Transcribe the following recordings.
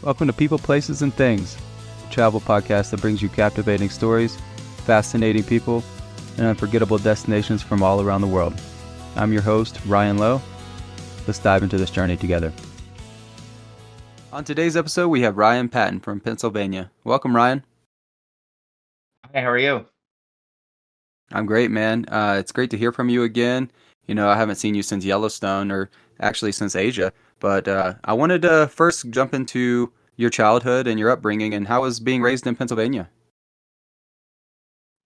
Welcome to People, Places, and Things, a travel podcast that brings you captivating stories, fascinating people, and unforgettable destinations from all around the world. I'm your host, Ryan Lowe. Let's dive into this journey together. On today's episode, we have Ryan Patten from Pennsylvania. Welcome, Ryan. Hi, how are you? I'm great, man. It's great to hear from you again. I haven't seen you since Yellowstone, or actually since Asia, but I wanted to first jump into your childhood and your upbringing and how was being raised in Pennsylvania.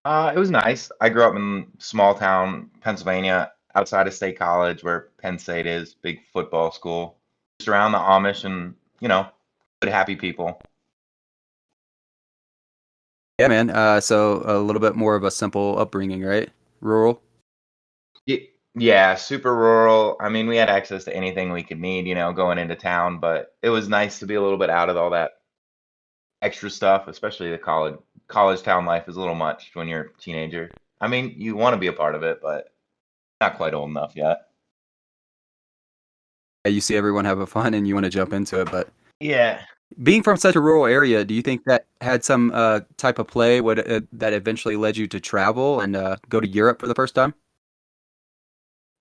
It was nice. I grew up in small town Pennsylvania, outside of State College, where Penn State is, big football school. Just around the Amish and, good, happy people. Yeah, man. So a little bit more of a simple upbringing, right? Rural. Yeah, super rural. I mean, we had access to anything we could need, going into town, but it was nice to be a little bit out of all that extra stuff, especially the college town life is a little much when you're a teenager. I mean, you want to be a part of it, but not quite old enough yet. Yeah, you see everyone having fun and you want to jump into it, but Yeah. being from such a rural area, do you think that had some type of play that eventually led you to travel and go to Europe for the first time?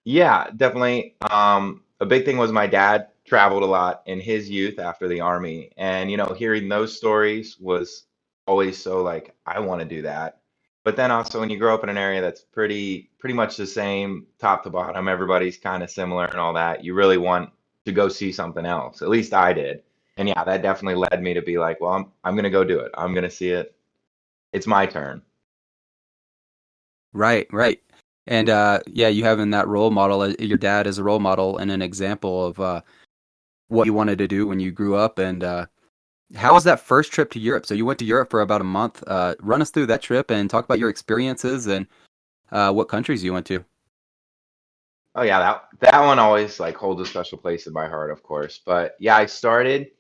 Yeah, definitely. A big thing was my dad traveled a lot in his youth after the army, and hearing those stories was always so like I want to do that. But then also when you grow up in an area that's pretty much the same top to bottom, everybody's kind of similar and all that, you really want to go see something else. At least I did. And yeah, that definitely led me to be like, well, I'm gonna go do it. I'm gonna see it. It's my turn. Right, right. And yeah, you having that role model, your dad is a role model and an example of what you wanted to do when you grew up. And how was that first trip to Europe? So you went to Europe for about a month. Run us through that trip and talk about your experiences and what countries you went to. Oh yeah, that one always like holds a special place in my heart, of course. But yeah, I started,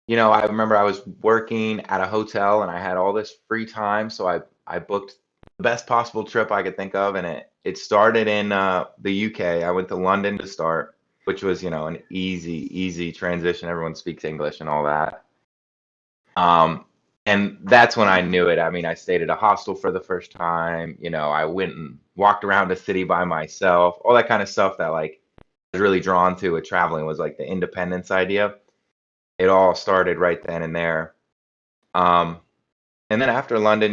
I remember I was working at a hotel and I had all this free time, so I booked the best possible trip I could think of, and it started in the UK. I went to London to start, which was, an easy transition. Everyone speaks English and all that. Um, and that's when I knew it. I mean, I stayed at a hostel for the first time. I went and walked around a city by myself, all that kind of stuff that like I was really drawn to with traveling was like the independence idea. It all started right then and there. Um, and then after London,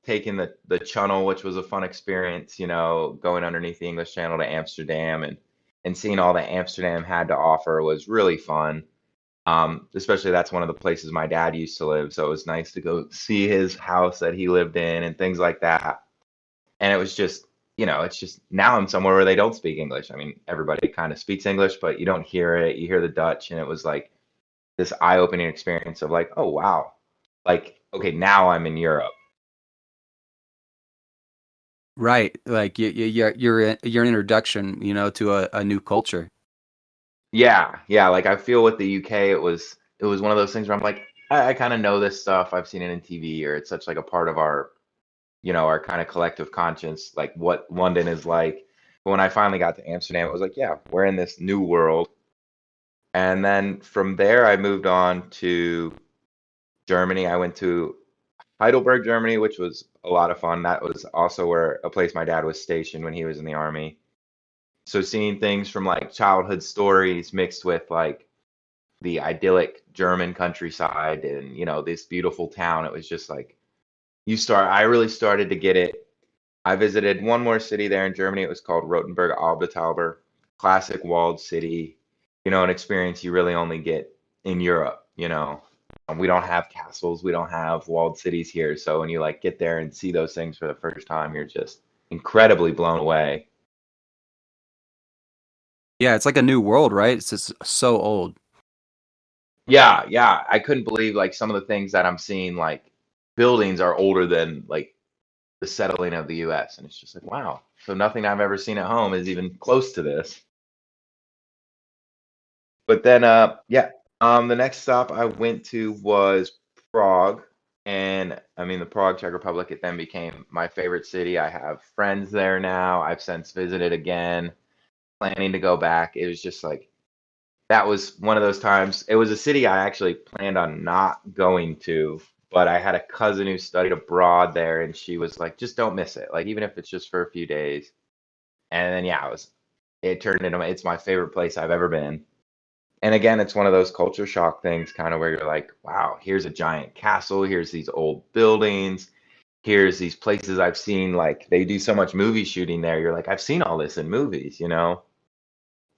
taking the Channel, which was a fun experience, going underneath the English Channel to Amsterdam and seeing all that Amsterdam had to offer was really fun. Especially that's one of the places my dad used to live, so it was nice to go see his house that he lived in and things like that. And it was just, it's just now I'm somewhere where they don't speak English. I mean, everybody kind of speaks English, but you don't hear it. You hear the Dutch, and it was like this eye-opening experience of like, oh wow, like okay, now I'm in Europe. Right, like your introduction, to a new culture. Yeah, like I feel with the UK, it was one of those things where I'm like, I kind of know this stuff. I've seen it in TV, or it's such like a part of our our kind of collective conscience, like what London is like. But when I finally got to Amsterdam, it was like, yeah, we're in this new world. And then from there, I moved on to Germany. I went to Heidelberg, Germany, which was a lot of fun. That was also where a place my dad was stationed when he was in the army. So seeing things from like childhood stories mixed with like the idyllic German countryside and this beautiful town, it was just like I really started to get it. I visited one more city there in Germany. It was called Rothenburg Obstalber, classic walled city, an experience you really only get in Europe. We don't have castles, we don't have walled cities here. So when you like get there and see those things for the first time, you're just incredibly blown away. Yeah, it's like a new world, right? It's just so old. Yeah, I couldn't believe like some of the things that I'm seeing, like buildings are older than like the settling of the US. And it's just like, wow. So nothing I've ever seen at home is even close to this. But then, yeah, the next stop I went to was Prague, and I mean the Prague, Czech Republic. It then became my favorite city. I have friends there now. I've since visited again, planning to go back. It was just like that was one of those times. It was a city I actually planned on not going to, but I had a cousin who studied abroad there, and she was like, just don't miss it. Like, even if it's just for a few days. And then, yeah, it turned into, it's my favorite place I've ever been. And again, it's one of those culture shock things, kind of where you're like, wow, here's a giant castle, here's these old buildings, here's these places I've seen. Like, they do so much movie shooting there. You're like, I've seen all this in movies, you know?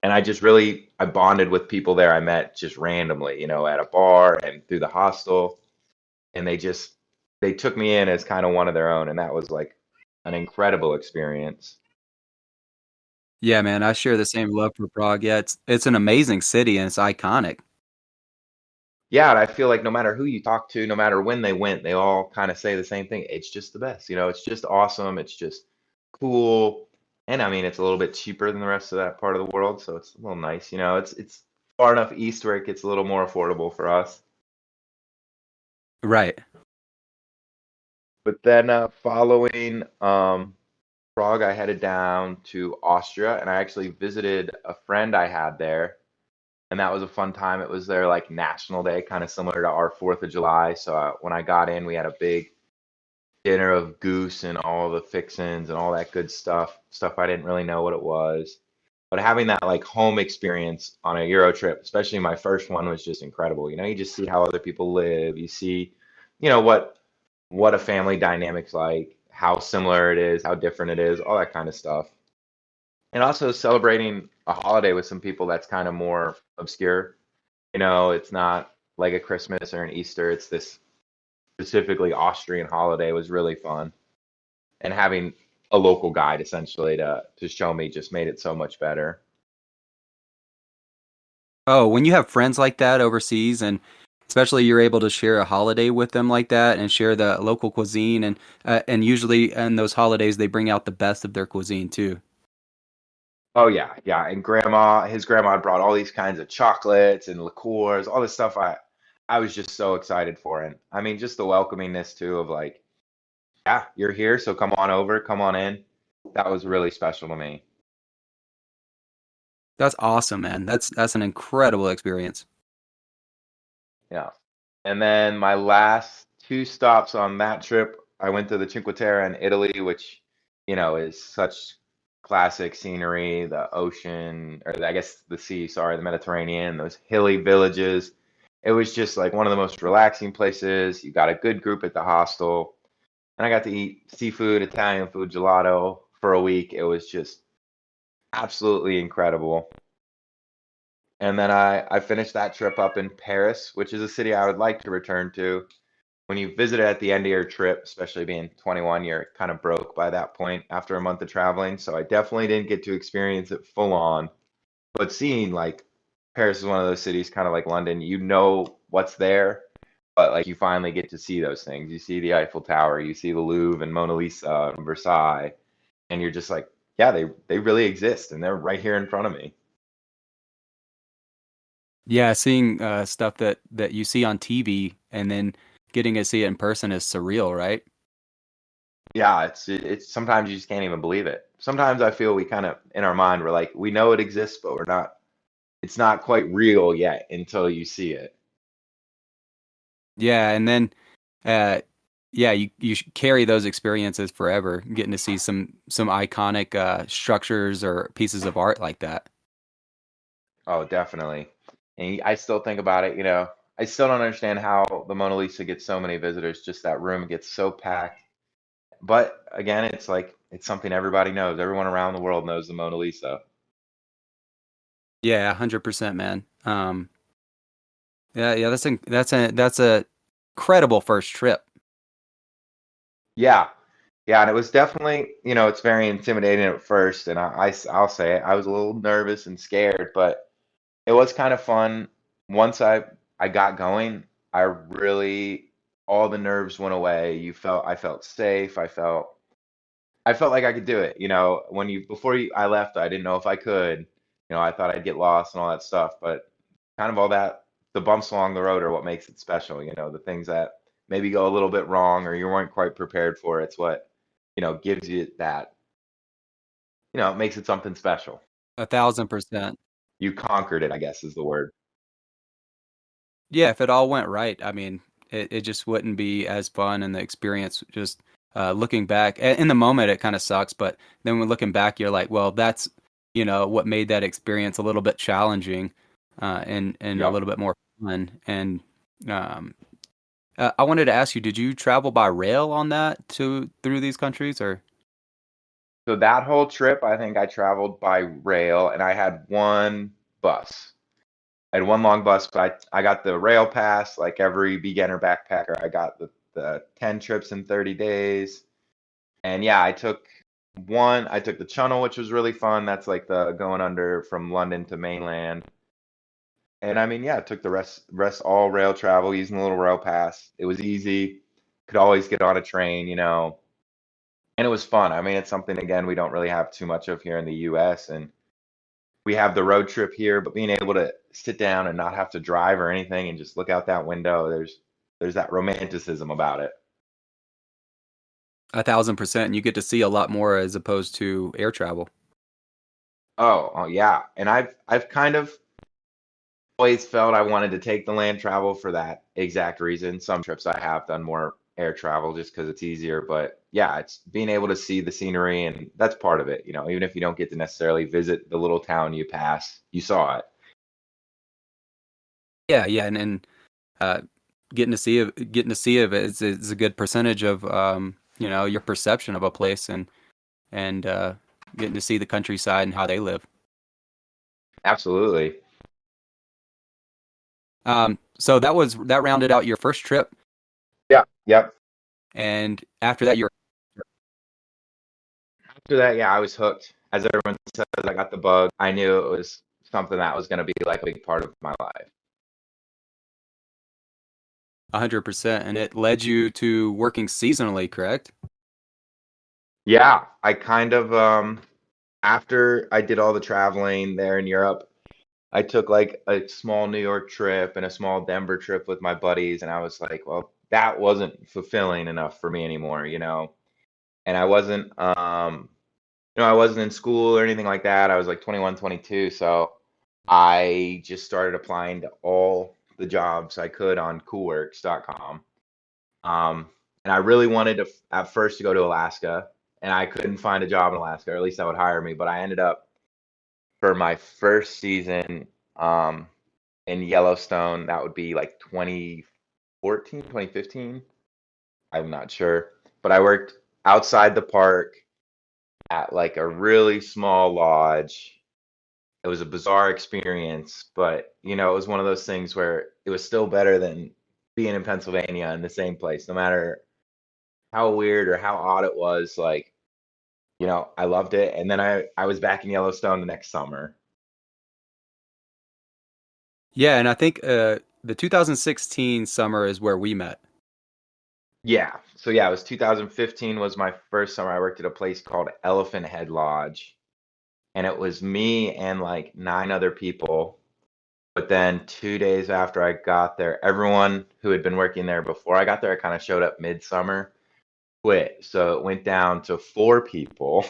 And I bonded with people there I met just randomly, at a bar and through the hostel. And they took me in as kind of one of their own. And that was like an incredible experience. Yeah, man, I share the same love for Prague. Yeah, it's an amazing city and it's iconic. Yeah, and I feel like no matter who you talk to, no matter when they went, they all kind of say the same thing. It's just the best. It's just awesome. It's just cool. And I mean, it's a little bit cheaper than the rest of that part of the world, so it's a little nice. It's far enough east where it gets a little more affordable for us. Right. But then following Prague, I headed down to Austria, and I actually visited a friend I had there, and that was a fun time. It was their like national day, kind of similar to our 4th of July. So when I got in, we had a big dinner of goose and all the fixins and all that good stuff I didn't really know what it was. But having that like home experience on a Euro trip, especially my first one, was just incredible. You just see how other people live. You see, what a family dynamic's like, how similar it is, how different it is, all that kind of stuff. And also celebrating a holiday with some people that's kind of more obscure. It's not like a Christmas or an Easter. It's this specifically Austrian holiday was really fun. And having a local guide essentially to show me just made it so much better. Oh, when you have friends like that overseas and especially you're able to share a holiday with them like that and share the local cuisine and usually in those holidays they bring out the best of their cuisine too. Oh yeah, yeah. And his grandma brought all these kinds of chocolates and liqueurs, all this stuff I was just so excited for. And I mean just the welcomingness too of like, yeah, you're here, so come on over, come on in. That was really special to me. That's awesome, man. That's an incredible experience. Yeah. And then my last two stops on that trip, I went to the Cinque Terre in Italy, which, is such classic scenery, the ocean, or I guess the sea, sorry, the Mediterranean, those hilly villages. It was just like one of the most relaxing places. You got a good group at the hostel, and I got to eat seafood, Italian food, gelato for a week. It was just absolutely incredible. And then I finished that trip up in Paris, which is a city I would like to return to. When you visit it at the end of your trip, especially being 21, you're kind of broke by that point after a month of traveling. So I definitely didn't get to experience it full on. But seeing like Paris is one of those cities, kind of like London, you know what's there, but like you finally get to see those things. You see the Eiffel Tower, you see the Louvre and Mona Lisa and Versailles, and you're just like, yeah, they really exist and they're right here in front of me. Yeah, seeing stuff that you see on TV and then getting to see it in person is surreal, right? Yeah, it's sometimes you just can't even believe it. Sometimes I feel we kind of in our mind we're like we know it exists, but we're not. It's not quite real yet until you see it. Yeah, and then uh yeah, you should carry those experiences forever, getting to see some iconic structures or pieces of art like that. Oh, definitely. And I still think about it. I still don't understand how the Mona Lisa gets so many visitors. Just that room gets so packed. But again, it's like it's something everybody knows. Everyone around the world knows the Mona Lisa. Yeah, 100%, man. Yeah, yeah, that's a credible first trip. Yeah, yeah, and it was definitely, it's very intimidating at first, and I'll say it, I was a little nervous and scared, but it was kind of fun. Once I got going, I really all the nerves went away. I felt safe. I felt like I could do it. When you before you I left, I didn't know if I could. I thought I'd get lost and all that stuff, but kind of all that the bumps along the road are what makes it special. The things that maybe go a little bit wrong or you weren't quite prepared for. It's what, gives you that, it makes it something special. 1,000%. you conquered it, I guess is the word. Yeah, if it all went right, I mean, it just wouldn't be as fun, and the experience just looking back in the moment, it kind of sucks. But then when looking back, you're like, well, that's what made that experience a little bit challenging, and a Yep. little bit more fun. And um, I wanted to ask you, did you travel by rail on that to through these countries, or? So that whole trip, I think I traveled by rail and I had one bus. I had one long bus, but I got the rail pass like every beginner backpacker. I got the 10 trips in 30 days. And yeah, I took the Channel, which was really fun. That's like the going under from London to mainland. And I mean, yeah, I took the rest all rail travel using the little rail pass. It was easy. Could always get on a train, and it was fun. I mean, it's something again we don't really have too much of here in the US, and we have the road trip here, but being able to sit down and not have to drive or anything and just look out that window, there's that romanticism about it. 1,000%, and you get to see a lot more as opposed to air travel. Oh, yeah. And I've kind of always felt I wanted to take the land travel for that exact reason. Some trips I have done more air travel just because it's easier, but yeah, it's being able to see the scenery and that's part of it, even if you don't get to necessarily visit the little town you pass, you saw it. Yeah, yeah, and uh, getting to see it is a good percentage of your perception of a place, and getting to see the countryside and how they live. Absolutely. So that rounded out your first trip, Yeah. Yep. and after that, you're After that, yeah, I was hooked. As everyone says, I got the bug. I knew it was something that was going to be like a big part of my life. 100%, and it led you to working seasonally, correct? Yeah, I kind of after I did all the traveling there in Europe, I took like a small New York trip and a small Denver trip with my buddies, and I was like, well, that wasn't fulfilling enough for me anymore. And I wasn't in school or anything like that. I was like 21, 22, so I just started applying to all the jobs I could on coolworks.com. Um, and I really wanted to at first to go to Alaska, and I couldn't find a job in Alaska, or at least that would hire me. But I ended up for my first season um, in Yellowstone. That would be like 2014, 2015. I'm not sure, but I worked outside the park at like a really small lodge. It was a bizarre experience, but it was one of those things where it was still better than being in Pennsylvania in the same place, no matter how weird or how odd it was. Like, I loved it. And then I was back in Yellowstone the next summer. Yeah, and I think the 2016 summer is where we met. Yeah. So yeah, it was 2015 was my first summer. I worked at a place called Elephant Head Lodge, and it was me and like nine other people. But then 2 days after I got there, everyone who had been working there before I got there, I kind of showed up midsummer, quit. So it went down to four people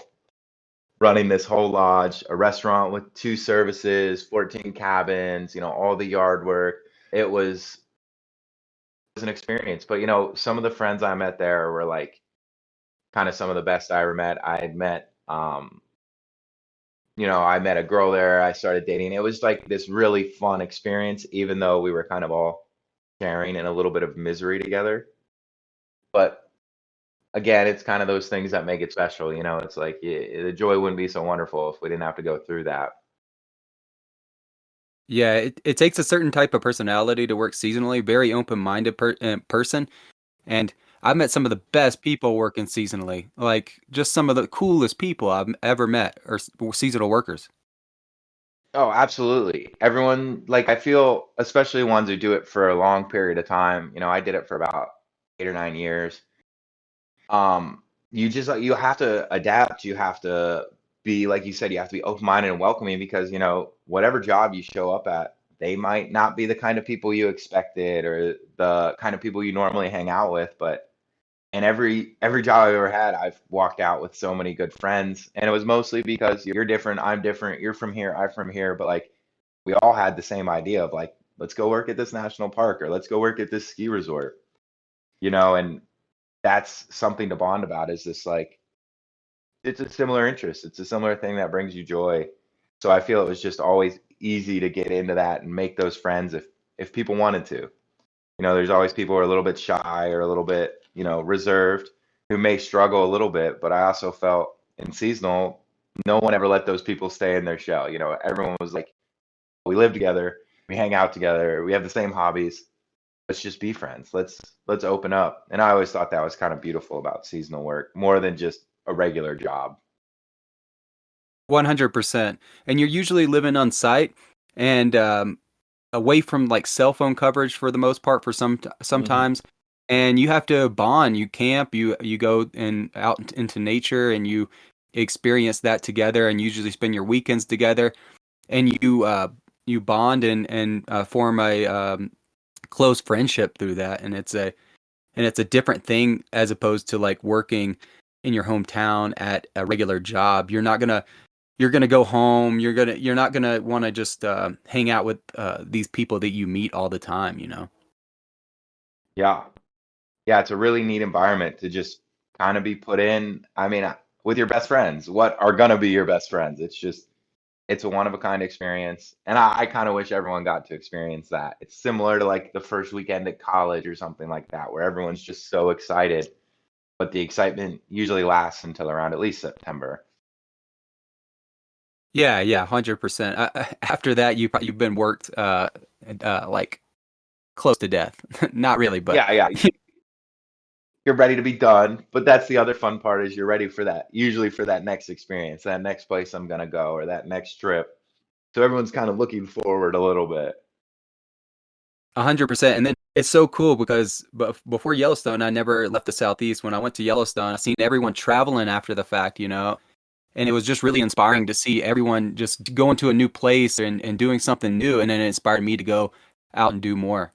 running this whole lodge, a restaurant with two services, 14 cabins, all the yard work. It was an experience. But some of the friends I met there were like kind of some of the best I ever met. I met a girl there. I started dating. It was like this really fun experience, even though we were kind of all sharing in a little bit of misery together. But again, it's kind of those things that make it special. It's like the joy wouldn't be so wonderful if we didn't have to go through that. Yeah, it takes a certain type of personality to work seasonally, very open-minded person. And I've met some of the best people working seasonally, like just some of the coolest people I've ever met are seasonal workers. Oh, absolutely. Everyone, like, I feel, especially ones who do it for a long period of time. I did it for about 8 or 9 years. You have to adapt. You have to be, like you said, you have to be open-minded and welcoming because, whatever job you show up at, they might not be the kind of people you expected or the kind of people you normally hang out with. But in every job I've ever had, I've walked out with so many good friends, and it was mostly because you're different, I'm different, you're from here, I'm from here, but like we all had the same idea of like, let's go work at this national park or let's go work at this ski resort, and that's something to bond about is this like it's a similar interest. It's a similar thing that brings you joy. So I feel it was just always easy to get into that and make those friends if people wanted to. There's always people who are a little bit shy or a little bit, reserved who may struggle a little bit, but I also felt in seasonal, no one ever let those people stay in their shell. Everyone was like, we live together, we hang out together, we have the same hobbies. Let's just be friends. Let's open up. And I always thought that was kind of beautiful about seasonal work, more than just a regular job. 100%. And you're usually living on site and away from like cell phone coverage for the most part for Hmm. sometimes. And you have to bond. You camp. You go and out into nature, and you experience that together. And usually spend your weekends together. And you bond and form a close friendship through that. And it's a different thing as opposed to like working in your hometown at a regular job. You're gonna go home. You're not gonna want to just hang out with these people that you meet all the time. Yeah. Yeah, it's a really neat environment to just kind of be put in. I mean, with your best friends, what are gonna be your best friends? It's a one of a kind experience. And I kind of wish everyone got to experience that. It's similar to like the first weekend at college or something like that, where everyone's just so excited, but the excitement usually lasts until around at least September. Yeah, yeah, 100%. After that, you've been worked like close to death. Not really, but Yeah, yeah. You're ready to be done, but that's the other fun part is you're ready for that, usually for that next experience, that next place I'm gonna go, or that next trip. So everyone's kind of looking forward a little bit. 100%. And then it's so cool because before Yellowstone, I never left the Southeast. When I went to Yellowstone, I seen everyone traveling after the fact. And it was just really inspiring to see everyone just going to a new place and doing something new. And then it inspired me to go out and do more.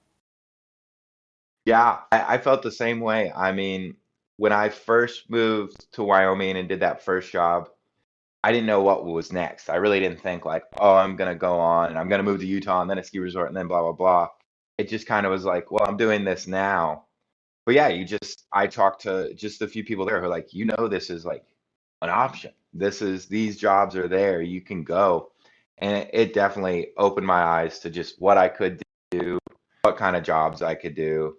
Yeah, I felt the same way. I mean, when I first moved to Wyoming and did that first job, I didn't know what was next. I really didn't think like, oh, I'm gonna go on and I'm gonna move to Utah and then a ski resort and then blah blah blah. It just kind of was like, well, I'm doing this now. But yeah, I talked to just a few people there who are like, this is like an option. These jobs are there. You can go. And it definitely opened my eyes to just what I could do, what kind of jobs I could do,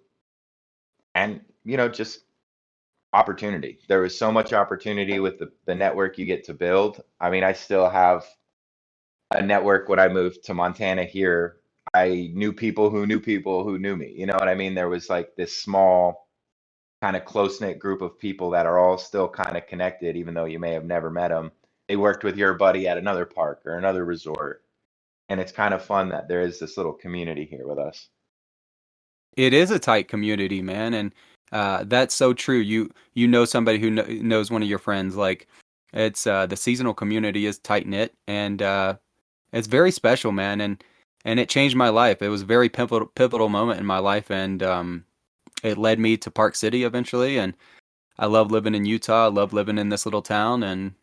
and just opportunity. There was so much opportunity with the network you get to build. I mean, I still have a network when I moved to Montana here. I knew people who knew people who knew me. You know what I mean? There was like this small kind of close knit group of people that are all still kind of connected, even though you may have never met them. They worked with your buddy at another park or another resort. And it's kind of fun that there is this little community here with us. It is a tight community, man, and that's so true. You know somebody who knows one of your friends. Like it's the seasonal community is tight knit, and it's very special, man. And it changed my life. It was a very pivotal moment in my life, and it led me to Park City eventually. And I love living in Utah. I love living in this little town, and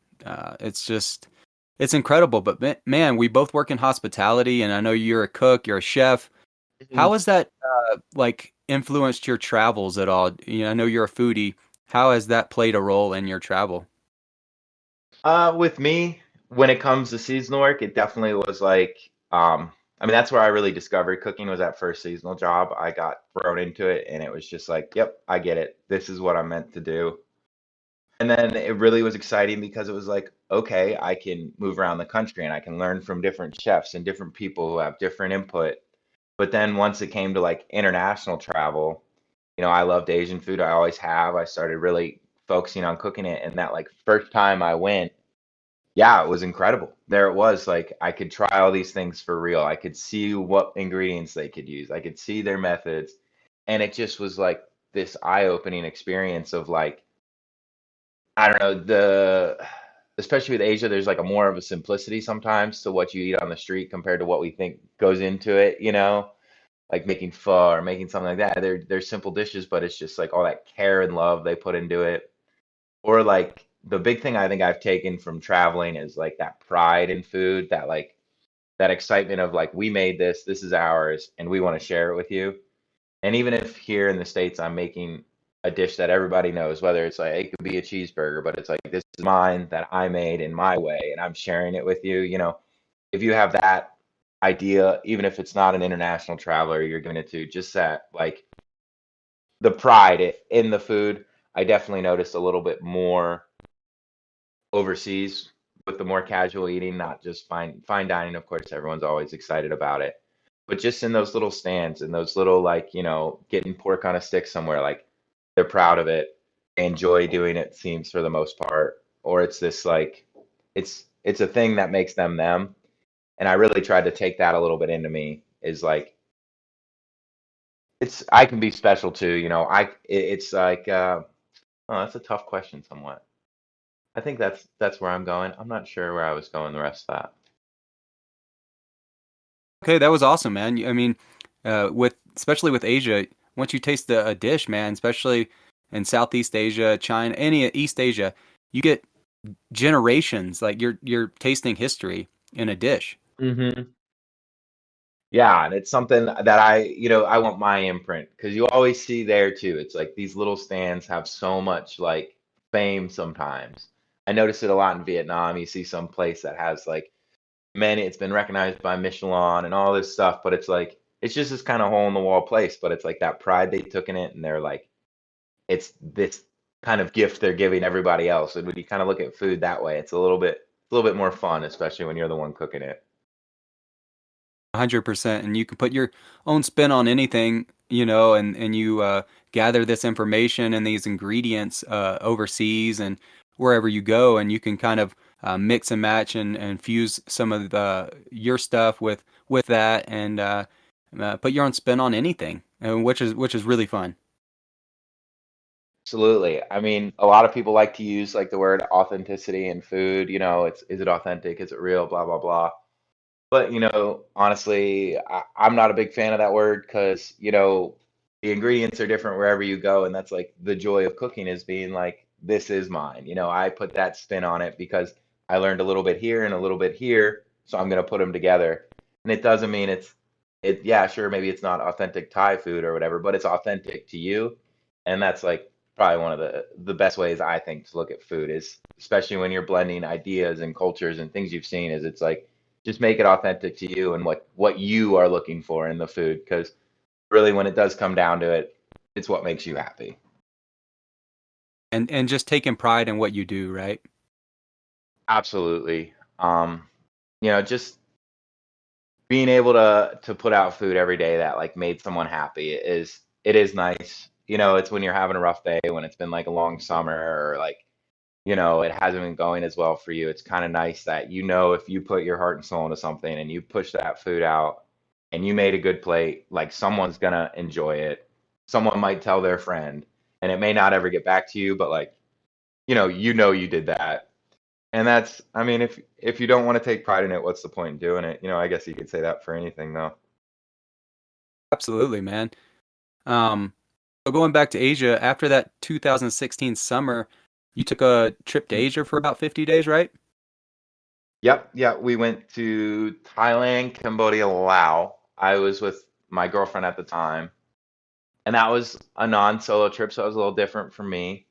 it's incredible. But man, we both work in hospitality, and I know you're a cook, you're a chef. How Mhm. has that like influenced your travels at all? I know you're a foodie. How has that played a role in your travel? With me, when it comes to seasonal work, it definitely was like, I mean, that's where I really discovered cooking was that first seasonal job. I got thrown into it and it was just like, yep, I get it. This is what I'm meant to do. And then it really was exciting because it was like, okay, I can move around the country and I can learn from different chefs and different people who have different input. But then once it came to like international travel, I loved Asian food. I always have. I started really focusing on cooking it. And that like first time I went, yeah, it was incredible. There it was. Like I could try all these things for real. I could see what ingredients they could use. I could see their methods. And it just was like this eye-opening experience of like, I don't know, especially with Asia, there's like a more of a simplicity sometimes to what you eat on the street compared to what we think goes into it. Like making pho or making something like that. They're simple dishes, but it's just like all that care and love they put into it. Or like the big thing I think I've taken from traveling is like that pride in food, that like that excitement of like, we made this, this is ours, and we want to share it with you. And even if here in the States I'm making a dish that everybody knows, whether it's like it could be a cheeseburger, but it's like this is mine that I made in my way and I'm sharing it with you, if you have that idea, even if it's not an international traveler you're giving it to, just that like the pride in the food, I definitely noticed a little bit more overseas with the more casual eating, not just fine dining. Of course, everyone's always excited about it, but just in those little stands and those little like getting pork on a stick somewhere, like they're proud of it, they enjoy doing it. Seems for the most part, or it's this like it's a thing that makes them them. And I really tried to take that a little bit into me. Is like it's I can be special too. It's like oh, that's a tough question somewhat. I think that's where I'm going. I'm not sure where I was going the rest of that. Okay, that was awesome, man. I mean, with especially with Asia, once you taste a dish, man, especially in Southeast Asia, China, any East Asia, you get generations. Like you're tasting history in a dish. Hmm. Yeah, and it's something that I want my imprint because you always see there too. It's like these little stands have so much like fame sometimes. I notice it a lot in Vietnam. You see some place that has like many, it's been recognized by Michelin and all this stuff, but it's like it's just this kind of hole in the wall place, but it's like that pride they took in it and they're like it's this kind of gift they're giving everybody else. And when you kind of look at food that way, it's a little bit more fun, especially when you're the one cooking it. 100%, and you can put your own spin on anything, and you gather this information and these ingredients overseas and wherever you go, and you can kind of mix and match and fuse some of your stuff with that, and put your own spin on anything, which is really fun. Absolutely. I mean, a lot of people like to use like the word authenticity in food. It's is it authentic? Is it real? Blah blah blah. But honestly, I'm not a big fan of that word because the ingredients are different wherever you go, and that's like the joy of cooking is being like, this is mine. I put that spin on it because I learned a little bit here and a little bit here, so I'm gonna put them together. And it doesn't mean it. Yeah, sure, maybe it's not authentic Thai food or whatever, but it's authentic to you, and that's like probably one of the best ways I think to look at food is, especially when you're blending ideas and cultures and things you've seen, is it's like just make it authentic to you and what you are looking for in the food because really when it does come down to it, it's what makes you happy. And just taking pride in what you do, right? Absolutely. Just being able to put out food every day that like made someone happy it is nice. It's when you're having a rough day, when it's been like a long summer, or like it hasn't been going as well for you. It's kind of nice that if you put your heart and soul into something and you push that food out and you made a good plate, like someone's gonna enjoy it. Someone might tell their friend, and it may not ever get back to you, but like, you did that. And that's, I mean, if you don't want to take pride in it, what's the point in doing it? I guess you could say that for anything though. Absolutely, man. Um, so going back to Asia, after that 2016 summer, you took a trip to Asia for about 50 days, right? Yep, yeah, we went to Thailand, Cambodia, Laos. I was with my girlfriend at the time, and that was a non-solo trip, so it was a little different for me.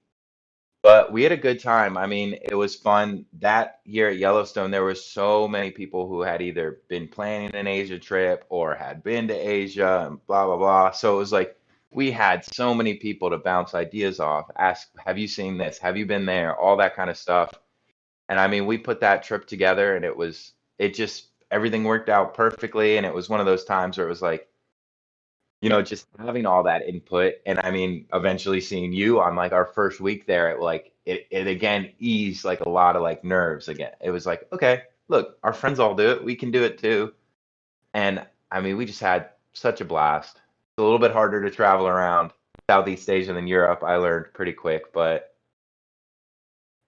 But we had a good time. I mean, it was fun. That year at Yellowstone, there were so many people who had either been planning an Asia trip or had been to Asia and blah blah blah. So it was like we had so many people to bounce ideas off, ask, have you seen this? Have you been there? All that kind of stuff. And I mean, we put that trip together and it just everything worked out perfectly. And it was one of those times where it was like, just having all that input, and I mean, eventually seeing you on like our first week there, it again eased like a lot of like nerves again. It was like, okay, look, our friends all do it, we can do it too. And I mean, we just had such a blast. It's a little bit harder to travel around Southeast Asia than Europe, I learned pretty quick, but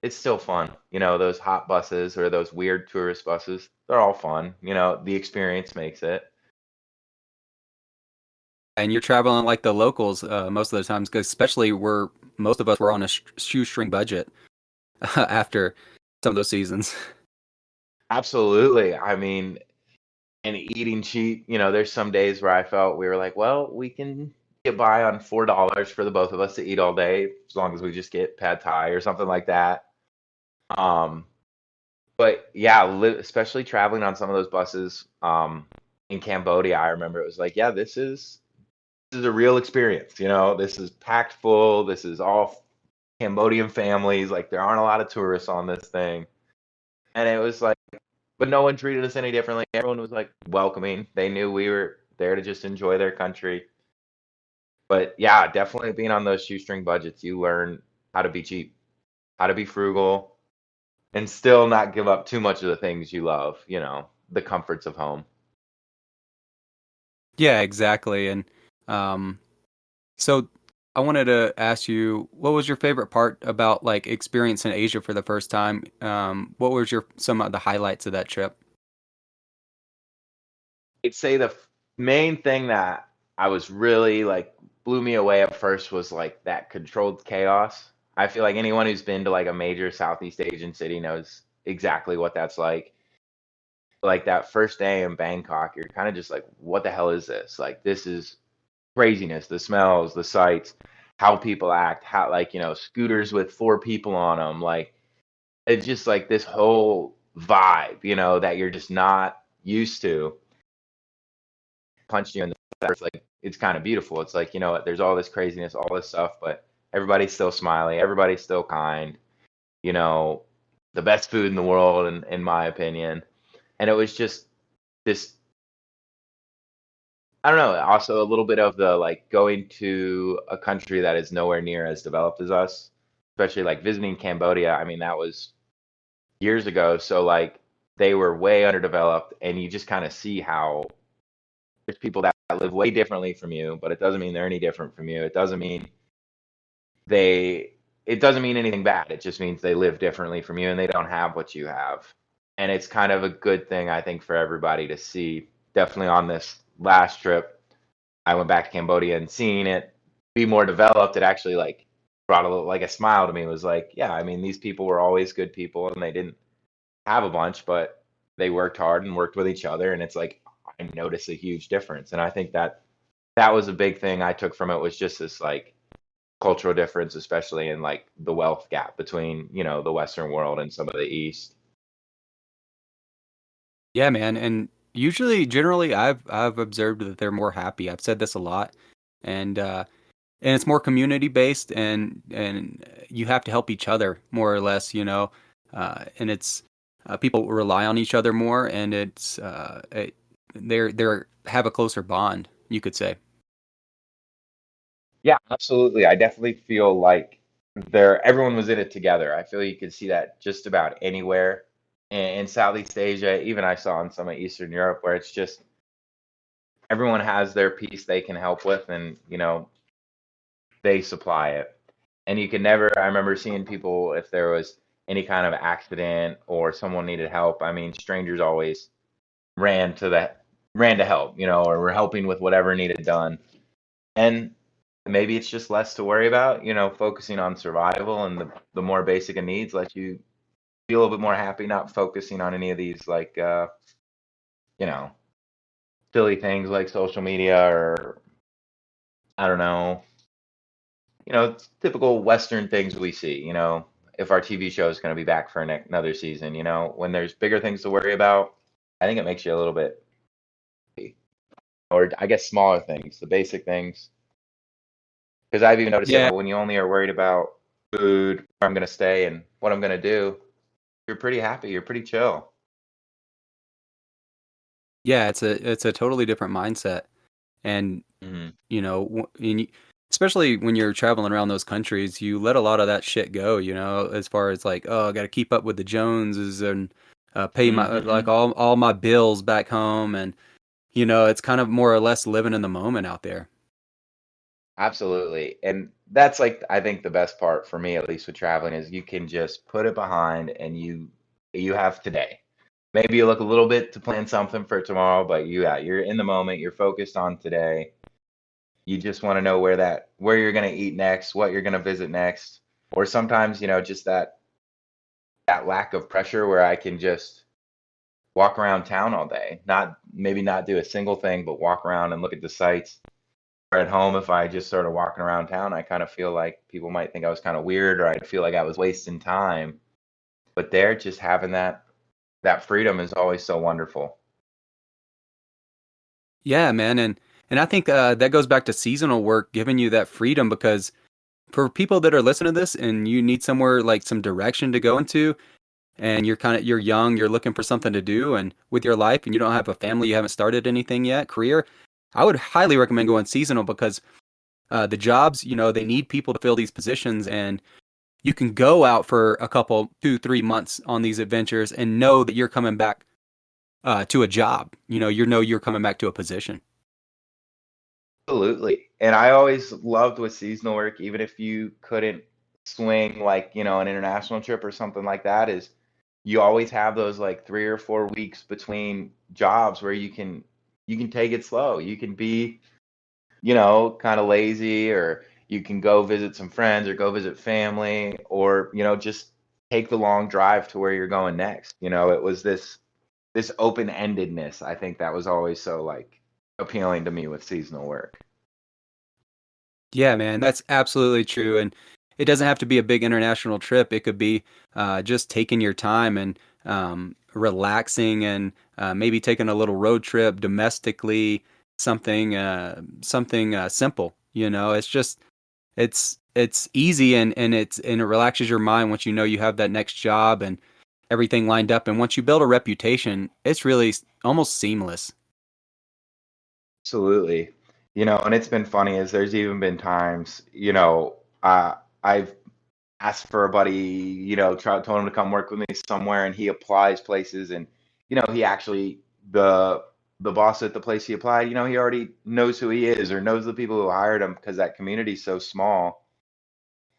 it's still fun. Those hot buses or those weird tourist buses, they're all fun. The experience makes it. And you're traveling like the locals most of the times, 'cause especially most of us were on a shoestring budget after some of those seasons. Absolutely. I mean, and eating cheap. There's some days where I felt we were like, well, we can get by on $4 for the both of us to eat all day, as long as we just get pad thai or something like that. Um, but yeah, especially traveling on some of those buses in Cambodia, I remember it was like, yeah, this is a real experience. This is packed full. This is all Cambodian families. Like there aren't a lot of tourists on this thing, and it was like, but no one treated us any differently. Everyone was like welcoming. They knew we were there to just enjoy their country. But yeah, definitely being on those shoestring budgets, you learn how to be cheap, how to be frugal, and still not give up too much of the things you love, the comforts of home. Yeah, exactly. And um, so I wanted to ask you, what was your favorite part about like experiencing Asia for the first time? What was your some of the highlights of that trip? I'd say the main thing that I was really like blew me away at first was like that controlled chaos. I feel like anyone who's been to like a major Southeast Asian city knows exactly what that's like. Like that first day in Bangkok, you're kind of just like, what the hell is this? Like, this is craziness. The smells, the sights, how people act, how, like, scooters with four people on them. Like, it's just like this whole vibe, that you're just not used to. Punch you in the face. It's like, it's kind of beautiful. It's like, there's all this craziness, all this stuff, but everybody's still smiling, everybody's still kind, you know, the best food in the world, in my opinion. And it was just this, I don't know, also a little bit of the like going to a country that is nowhere near as developed as us, especially like visiting Cambodia. I mean, that was years ago. So, like, they were way underdeveloped, and you just kind of see how there's people that live way differently from you, but it doesn't mean they're any different from you. They, it doesn't mean anything bad. It just means they live differently from you and they don't have what you have. And it's kind of a good thing, I think, for everybody to see. Definitely on this last trip, I went back to Cambodia and seeing it be more developed, it actually like brought a little like a smile to me. It was like, yeah, I mean, these people were always good people and they didn't have a bunch, but they worked hard and worked with each other. And it's like I noticed a huge difference. And I think that was a big thing I took from it, was just this like cultural difference, especially in like the wealth gap between, the Western world and some of the East. Yeah, man. And usually, generally, I've observed that they're more happy. I've said this a lot, and it's more community based, and you have to help each other more or less, and it's people rely on each other more, and they're have a closer bond, you could say. Yeah, absolutely. I definitely feel like everyone was in it together. I feel you could see that just about anywhere in Southeast Asia. Even I saw in some of Eastern Europe where it's just everyone has their piece they can help with, and they supply it. And you can never. I remember seeing people, if there was any kind of accident or someone needed help. I mean, strangers always ran to that ran to help, or were helping with whatever needed done. And maybe it's just less to worry about, focusing on survival, and the more basic of needs let you feel a little bit more happy, not focusing on any of these like you know, silly things like social media, or I don't know, typical Western things we see, if our TV show is going to be back for another season, when there's bigger things to worry about, I think it makes you a little bit, or I guess smaller things, the basic things. Because I've even noticed it, Yeah, like when you only are worried about food, where I'm going to stay, and what I'm going to do, you're pretty happy. You're pretty chill. yeah, it's a totally different mindset, and Hmm. especially when you're traveling around those countries, you let a lot of that shit go, as far as like, oh, I got to keep up with the Joneses and pay my like Hmm. all my bills back home, and it's kind of more or less living in the moment out there. Absolutely. And that's like, I think the best part for me, at least with traveling, is you can just put it behind, and you have today. Maybe you look a little bit to plan something for tomorrow, but you're in the moment. You're focused on today. You just want to know where you're going to eat next, what you're going to visit next, or sometimes, just that lack of pressure where I can just walk around town all day. Not maybe not do a single thing, but walk around and look at the sights. Or at home, if I just started walking around town, I kind of feel like people might think I was kind of weird, or I'd feel like I was wasting time. But there, just having that freedom is always so wonderful. Yeah, man, and I think that goes back to seasonal work giving you that freedom because for people that are listening to this and you need somewhere like some direction to go into and you're young, you're looking for something to do and with your life and you don't have a family, you haven't started anything yet, career, I would highly recommend going seasonal because the jobs, they need people to fill these positions and you can go out for a couple, 2, 3 months on these adventures and know that you're coming back to a job. You're coming back to a position. Absolutely. And I always loved with seasonal work, even if you couldn't swing like, an international trip or something like that, is you always have those like 3 or 4 weeks between jobs where you can take it slow. You can be, kind of lazy, or you can go visit some friends or go visit family, or, just take the long drive to where you're going next. It was this open-endedness, I think, that was always so like appealing to me with seasonal work. Yeah, man, that's absolutely true. And it doesn't have to be a big international trip. It could be just taking your time and relaxing and maybe taking a little road trip domestically, something simple. It's easy and it relaxes your mind once you know you have that next job and everything lined up. And once you build a reputation, it's really almost seamless. Absolutely. And it's been funny is there's even been times, I've asked for a buddy, told him to come work with me somewhere, and he applies places, and he actually the boss at the place he applied, he already knows who he is or knows the people who hired him because that community's so small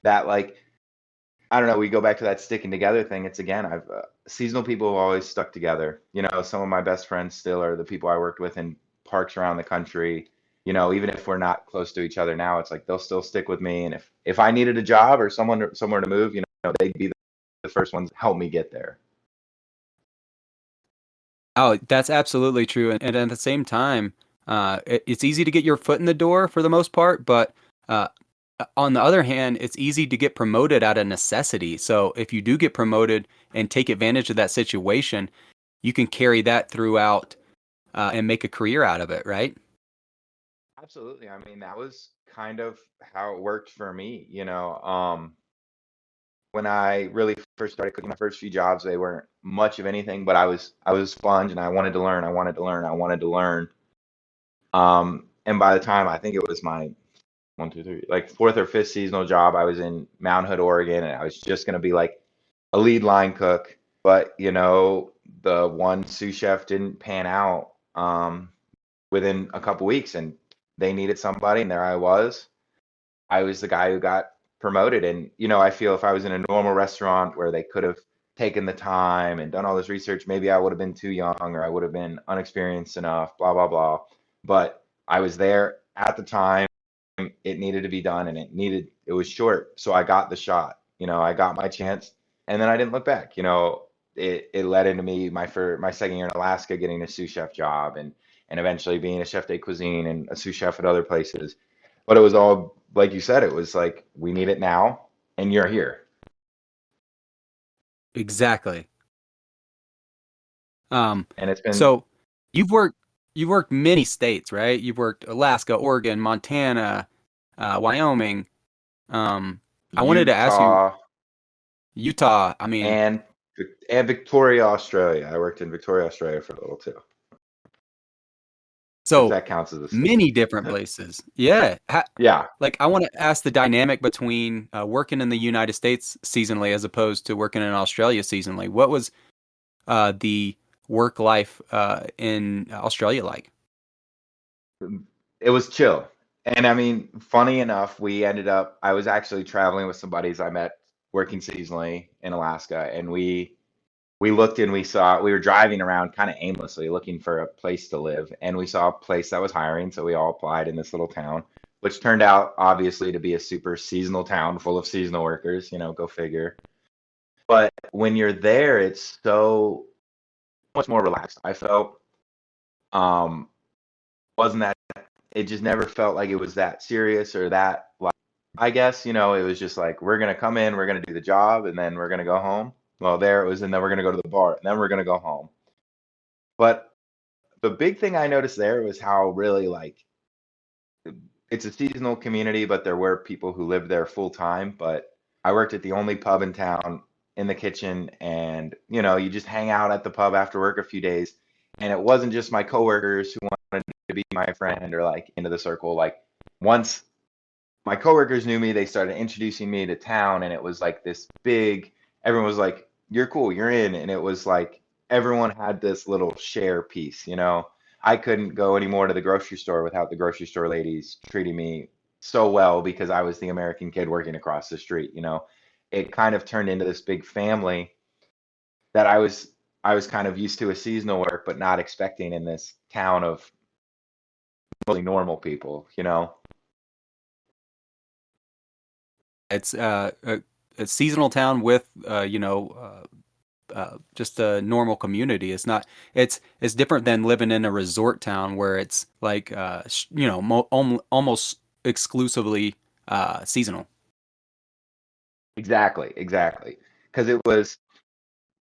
that, like, I don't know, we go back to that sticking together thing. It's again, I've seasonal people have always stuck together. Some of my best friends still are the people I worked with in parks around the country. Even if we're not close to each other now, it's like they'll still stick with me. And if I needed a job or somewhere to move, they'd be the first ones to help me get there. Oh, that's absolutely true. And at the same time, it's easy to get your foot in the door for the most part, but uh, on the other hand, it's easy to get promoted out of necessity. So if you do get promoted and take advantage of that situation, you can carry that throughout and make a career out of it, right? Absolutely. I mean, that was kind of how it worked for me. When I really first started cooking, my first few jobs, they weren't much of anything, but I was a sponge, and I wanted to learn. I wanted to learn. I wanted to learn. And by the time, I think it was my one, two, three, like fourth or fifth seasonal job, I was in Mount Hood, Oregon, and I was just gonna be like a lead line cook. But the one sous chef didn't pan out within a couple weeks, and they needed somebody, and there I was. I was the guy who got promoted. And, I feel if I was in a normal restaurant where they could have taken the time and done all this research, maybe I would have been too young, or I would have been unexperienced enough, blah, blah, blah. But I was there at the time. It needed to be done, and it was short. So I got the shot, I got my chance, and then I didn't look back. It led into me my second year in Alaska getting a sous chef job, and eventually being a chef de cuisine and a sous chef at other places. But it was all like you said, it was like, we need it now, and you're here. Exactly. Um, And it's been, so you've worked you've worked many states, right? You've worked Alaska, Oregon, Montana, Wyoming. Um, I wanted to ask you, Utah Utah. I mean, and Victoria, Australia. I worked in Victoria, Australia for a little too, if so that counts as a state. many different places. Yeah. Yeah. Like, I want to ask the dynamic between working in the United States seasonally as opposed to working in Australia seasonally. What was the work life in Australia like? It was chill. And I mean, funny enough, I was actually traveling with some buddies I met working seasonally in Alaska, and we looked, and we were driving around kind of aimlessly looking for a place to live, and we saw a place that was hiring, so we all applied in this little town, which turned out obviously to be a super seasonal town full of seasonal workers, go figure. But when you're there, it's so much more relaxed. I felt um wasn't that it just never felt like it was that serious or that like I guess, it was just like we're gonna come in, we're gonna do the job, and then we're gonna go home. Well, there it was, and then we're gonna go to the bar, and then we're gonna go home. But the big thing I noticed there was how really like it's a seasonal community, but there were people who lived there full time. But I worked at the only pub in town in the kitchen, and you just hang out at the pub after work a few days. And it wasn't just my coworkers who wanted to be my friend or like into the circle. Like once my coworkers knew me, they started introducing me to town, and it was like this big. Everyone was like, "You're cool, you're in," and it was like everyone had this little share piece. I couldn't go anymore to the grocery store without the grocery store ladies treating me so well because I was the American kid working across the street. It kind of turned into this big family that I was kind of used to a seasonal work, but not expecting in this town of mostly normal people. It's a seasonal town with just a normal community. It's not. It's different than living in a resort town where it's like almost exclusively seasonal. Exactly, exactly. Because it was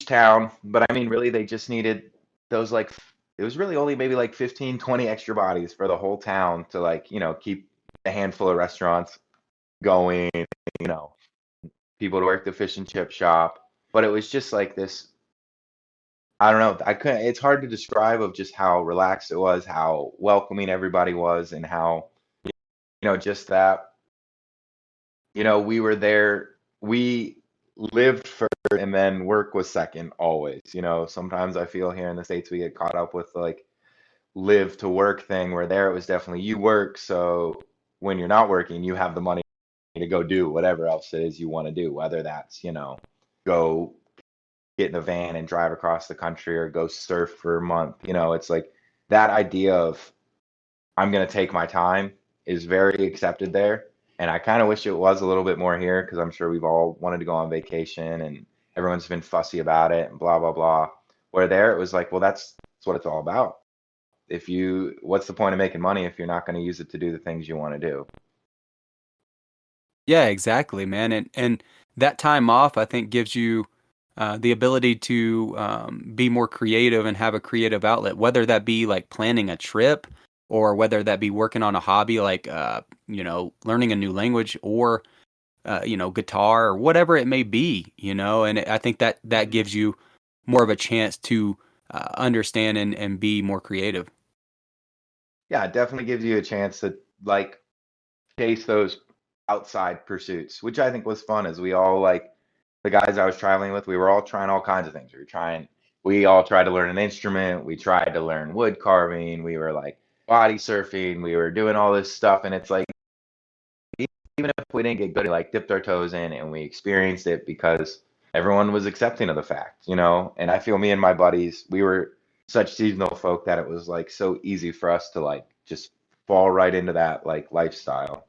town, but I mean, really, they just needed those like it was really only maybe like 15, 20 extra bodies for the whole town to like, keep a handful of restaurants going, you know, people to work the fish and chip shop. But it was just like this, I don't know, I couldn't, it's hard to describe of just how relaxed it was, how welcoming everybody was, and how, just that, we were there, we lived first and then work was second always. Sometimes I feel here in the States we get caught up with like live to work thing where there it was definitely you work, so when you're not working you have the money to go do whatever else it is you want to do, whether that's go get in a van and drive across the country or go surf for a month. It's like that idea of I'm going to take my time is very accepted there. And I kind of wish it was a little bit more here because I'm sure we've all wanted to go on vacation and everyone's been fussy about it and blah, blah, blah. Where there it was like, well, that's what it's all about. What's the point of making money if you're not going to use it to do the things you want to do? Yeah, exactly, man. And that time off, I think, gives you the ability to be more creative and have a creative outlet, whether that be like planning a trip or whether that be working on a hobby like learning a new language or guitar or whatever it may be. And I think that gives you more of a chance to understand and be more creative. Yeah, it definitely gives you a chance to like chase those outside pursuits, which I think was fun. As we all like the guys I was traveling with, we were all trying all kinds of things. We all tried to learn an instrument. We tried to learn wood carving. We were like body surfing. We were doing all this stuff, and it's like even if we didn't get good, we like dipped our toes in and we experienced it because everyone was accepting of the fact. And I feel me and my buddies, we were such seasonal folk that it was like so easy for us to like just fall right into that like lifestyle.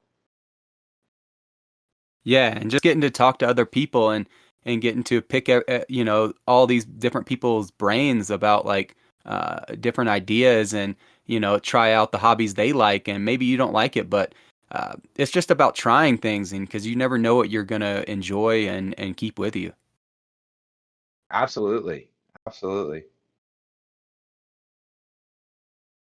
Yeah, and just getting to talk to other people and getting to pick all these different people's brains about like different ideas and try out the hobbies they like and maybe you don't like it, but it's just about trying things and because you never know what you're gonna enjoy and keep with you. Absolutely. Absolutely.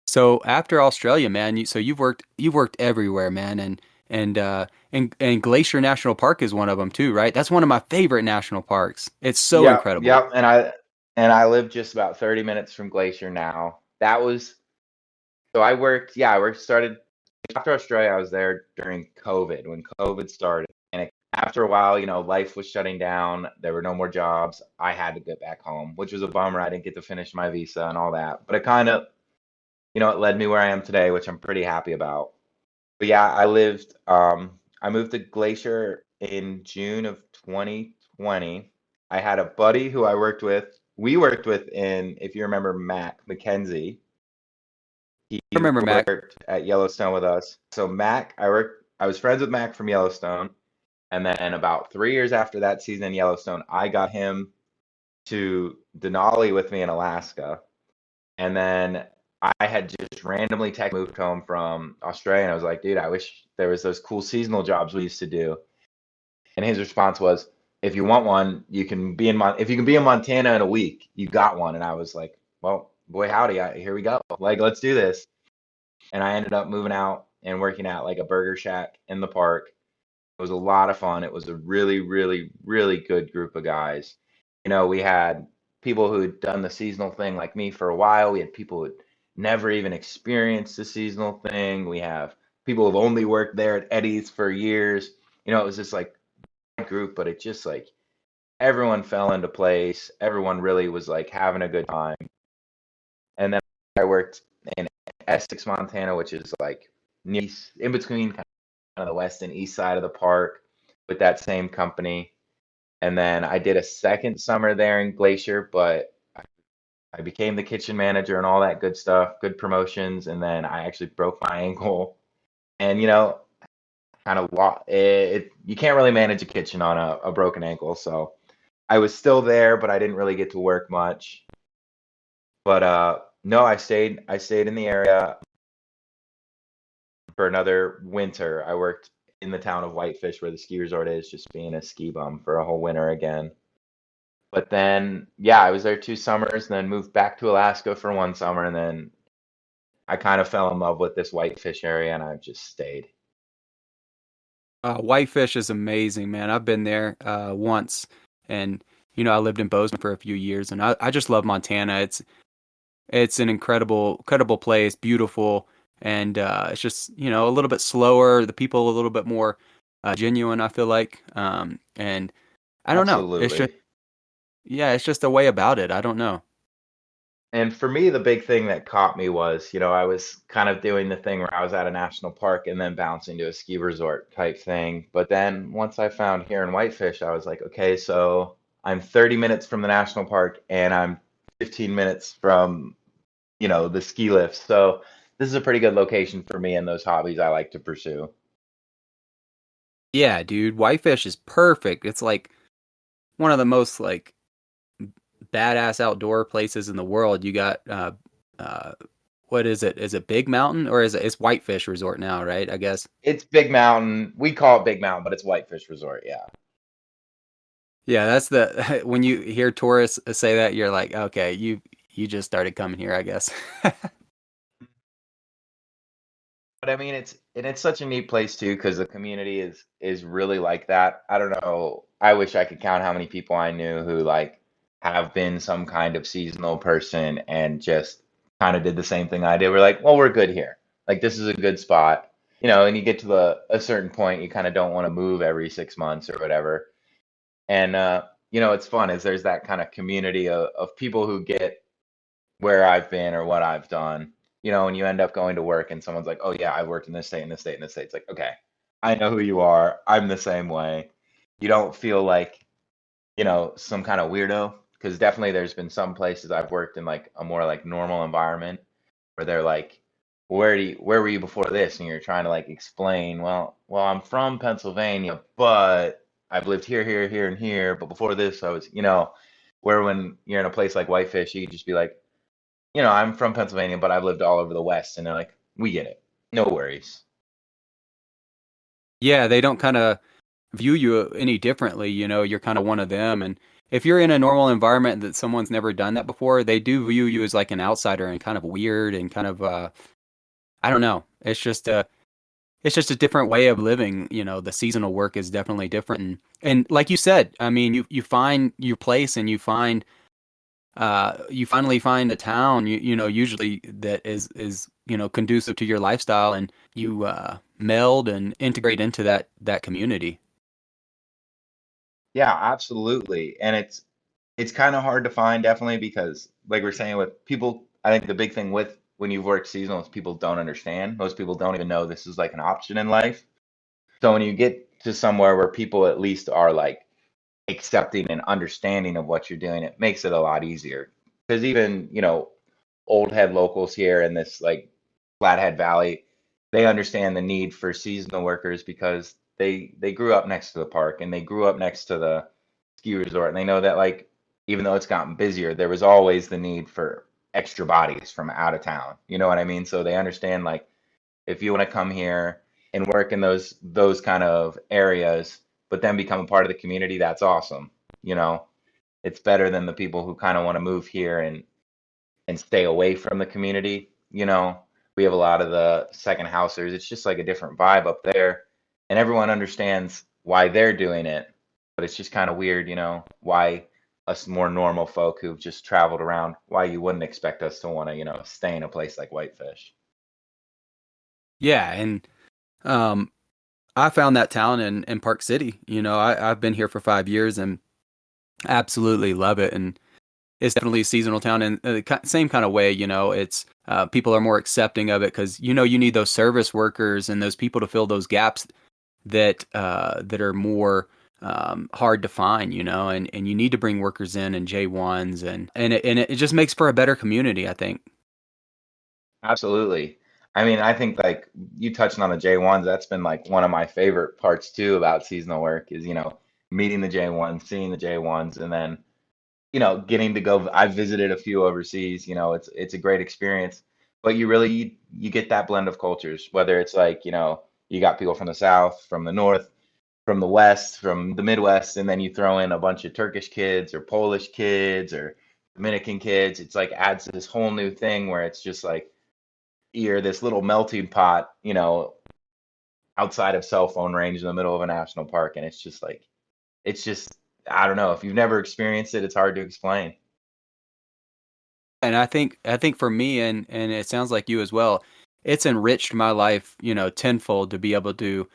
So after Australia, man, so you've worked everywhere, man, and Glacier National Park is one of them too, right? That's one of my favorite national parks. It's so Yep, incredible. yep. And I live just about 30 minutes from Glacier now. That was so I worked started after Australia. I was there during COVID when COVID started. And after a while, life was shutting down. There were no more jobs. I had to get back home, which was a bummer. I didn't get to finish my visa and all that. But it kind of, it led me where I am today, which I'm pretty happy about. But yeah, I moved to Glacier in June of 2020. I had a buddy who we worked with if you remember Mac McKenzie, he I remember Mac. worked at Yellowstone with us. So I was friends with Mac from Yellowstone. And then about 3 years after that season in Yellowstone, I got him to Denali with me in Alaska, and then I had just randomly moved home from Australia, and I was like, dude, I wish there was those cool seasonal jobs we used to do. And his response was, if you want one, you can be in if you can be in Montana in a week, you got one. And I was like, well, boy, howdy, here we go. Like, let's do this. And I ended up moving out and working at like a burger shack in the park. It was a lot of fun. It was a really, really, really good group of guys. We had people who had done the seasonal thing like me for a while. We had people who had never even experienced the seasonal thing. We have people who've only worked there at Eddie's for years. It was just like group, but it just like everyone fell into place. Everyone really was like having a good time. And then I worked in Essex, Montana, which is like in between kind of the west and east side of the park with that same company. And then I did a second summer there in Glacier, but I became the kitchen manager and all that good stuff, good promotions. And then I actually broke my ankle. And, kind of you can't really manage a kitchen on a broken ankle. So I was still there, but I didn't really get to work much. But no, I stayed in the area for another winter. I worked in the town of Whitefish where the ski resort is, just being a ski bum for a whole winter again. But then, yeah, I was there 2 summers, and then moved back to Alaska for one summer, and then I kind of fell in love with this Whitefish area, and I've just stayed. Whitefish is amazing, man. I've been there once, and I lived in Bozeman for a few years, and I just love Montana. It's an incredible place, beautiful, and it's just a little bit slower. The people a little bit more genuine, I feel like, and I don't know. It's just Absolutely. yeah, it's just a way about it. I don't know. And for me, the big thing that caught me was, I was kind of doing the thing where I was at a national park and then bouncing to a ski resort type thing. But then once I found here in Whitefish, I was like, okay, so I'm 30 minutes from the national park and I'm 15 minutes from, the ski lifts. So this is a pretty good location for me and those hobbies I like to pursue. Yeah, dude, Whitefish is perfect. It's like one of the most like badass outdoor places in the world. You got uh what is it? Is it Big Mountain or is it's Whitefish Resort now, right? I guess. It's Big Mountain. We call it Big Mountain, but it's Whitefish Resort. Yeah. Yeah, that's the when you hear tourists say that, you're like, okay, you just started coming here, I guess. But I mean, it's such a neat place too because the community is really like that. I don't know. I wish I could count how many people I knew who like have been some kind of seasonal person and just kind of did the same thing I did. We're like, well, we're good here. Like this is a good spot, and you get to a certain point, you kind of don't want to move every 6 months or whatever. And it's fun is there's that kind of community of people who get where I've been or what I've done. And you end up going to work and someone's like, "Oh yeah, I've worked in this state, in this state, in this state." It's like, okay, I know who you are. I'm the same way. You don't feel like, some kind of weirdo. Because definitely there's been some places I've worked in like a more like normal environment where they're like, where were you before this? And you're trying to like explain, well, I'm from Pennsylvania, but I've lived here, here, here, and here. But before this, I was, where when you're in a place like Whitefish, you can just be like, I'm from Pennsylvania, but I've lived all over the West. And they're like, we get it. No worries. Yeah, they don't kind of view you any differently, you're kind of one of them. And if you're in a normal environment that someone's never done that before, they do view you as like an outsider and kind of weird and kind of I don't know. It's just a different way of living. The seasonal work is definitely different. And like you said, I mean, you find your place and you finally find a town, usually that is, conducive to your lifestyle, and you meld and integrate into that community. Yeah, absolutely. And it's kind of hard to find definitely because like we're saying with people, I think the big thing with when you've worked seasonal is people don't understand. Most people don't even know this is like an option in life. So when you get to somewhere where people at least are like accepting and understanding of what you're doing, it makes it a lot easier. Because even, old head locals here in this like Flathead Valley, they understand the need for seasonal workers because they grew up next to the park and they grew up next to the ski resort and they know that like even though it's gotten busier, there was always the need for extra bodies from out of town. You know what I mean? So they understand like if you want to come here and work in those kind of areas, but then become a part of the community, that's awesome. You know, it's better than the people who kind of want to move here and stay away from the community. You know, we have a lot of the second housers. It's just like a different vibe up there, and everyone understands why they're doing it. But it's just kind of weird, you know, why us more normal folk who've just traveled around, why you wouldn't expect us to want to, stay in a place like Whitefish. Yeah, and um, I found that town in Park City. I've been here for 5 years and absolutely love it. And it's definitely a seasonal town in the same kind of way. It's people are more accepting of it because you need those service workers and those people to fill those gaps that are more hard to find. And you need to bring workers in and J1s and it just makes for a better community, I think. Absolutely. I mean, I think like you touched on the J1s, that's been like one of my favorite parts too about seasonal work is, meeting the J1s, seeing the J1s, and then, getting to go. I've visited a few overseas, it's a great experience. But you get that blend of cultures, whether it's like, you got people from the South, from the North, from the West, from the Midwest, and then you throw in a bunch of Turkish kids or Polish kids or Dominican kids. It's like adds this whole new thing where it's just like you're this little melting pot, outside of cell phone range in the middle of a national park. And it's just like, it's just, I don't know. If you've never experienced it, it's hard to explain. And I think for me and it sounds like you as well, it's enriched my life, tenfold to be able to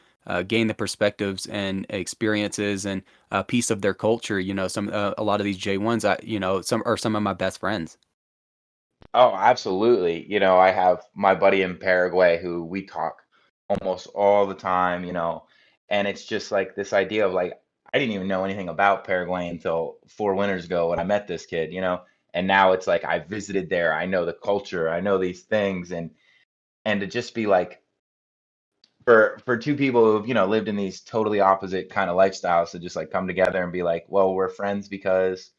gain the perspectives and experiences and a piece of their culture. A lot of these J1s, some of my best friends. Oh, absolutely. I have my buddy in Paraguay who we talk almost all the time, and it's just like this idea of like, I didn't even know anything about Paraguay until 4 winters ago when I met this kid, and now it's like I visited there, I know the culture, I know these things, and to just be like, for two people who've, lived in these totally opposite kind of lifestyles to just like come together and be like, well, we're friends because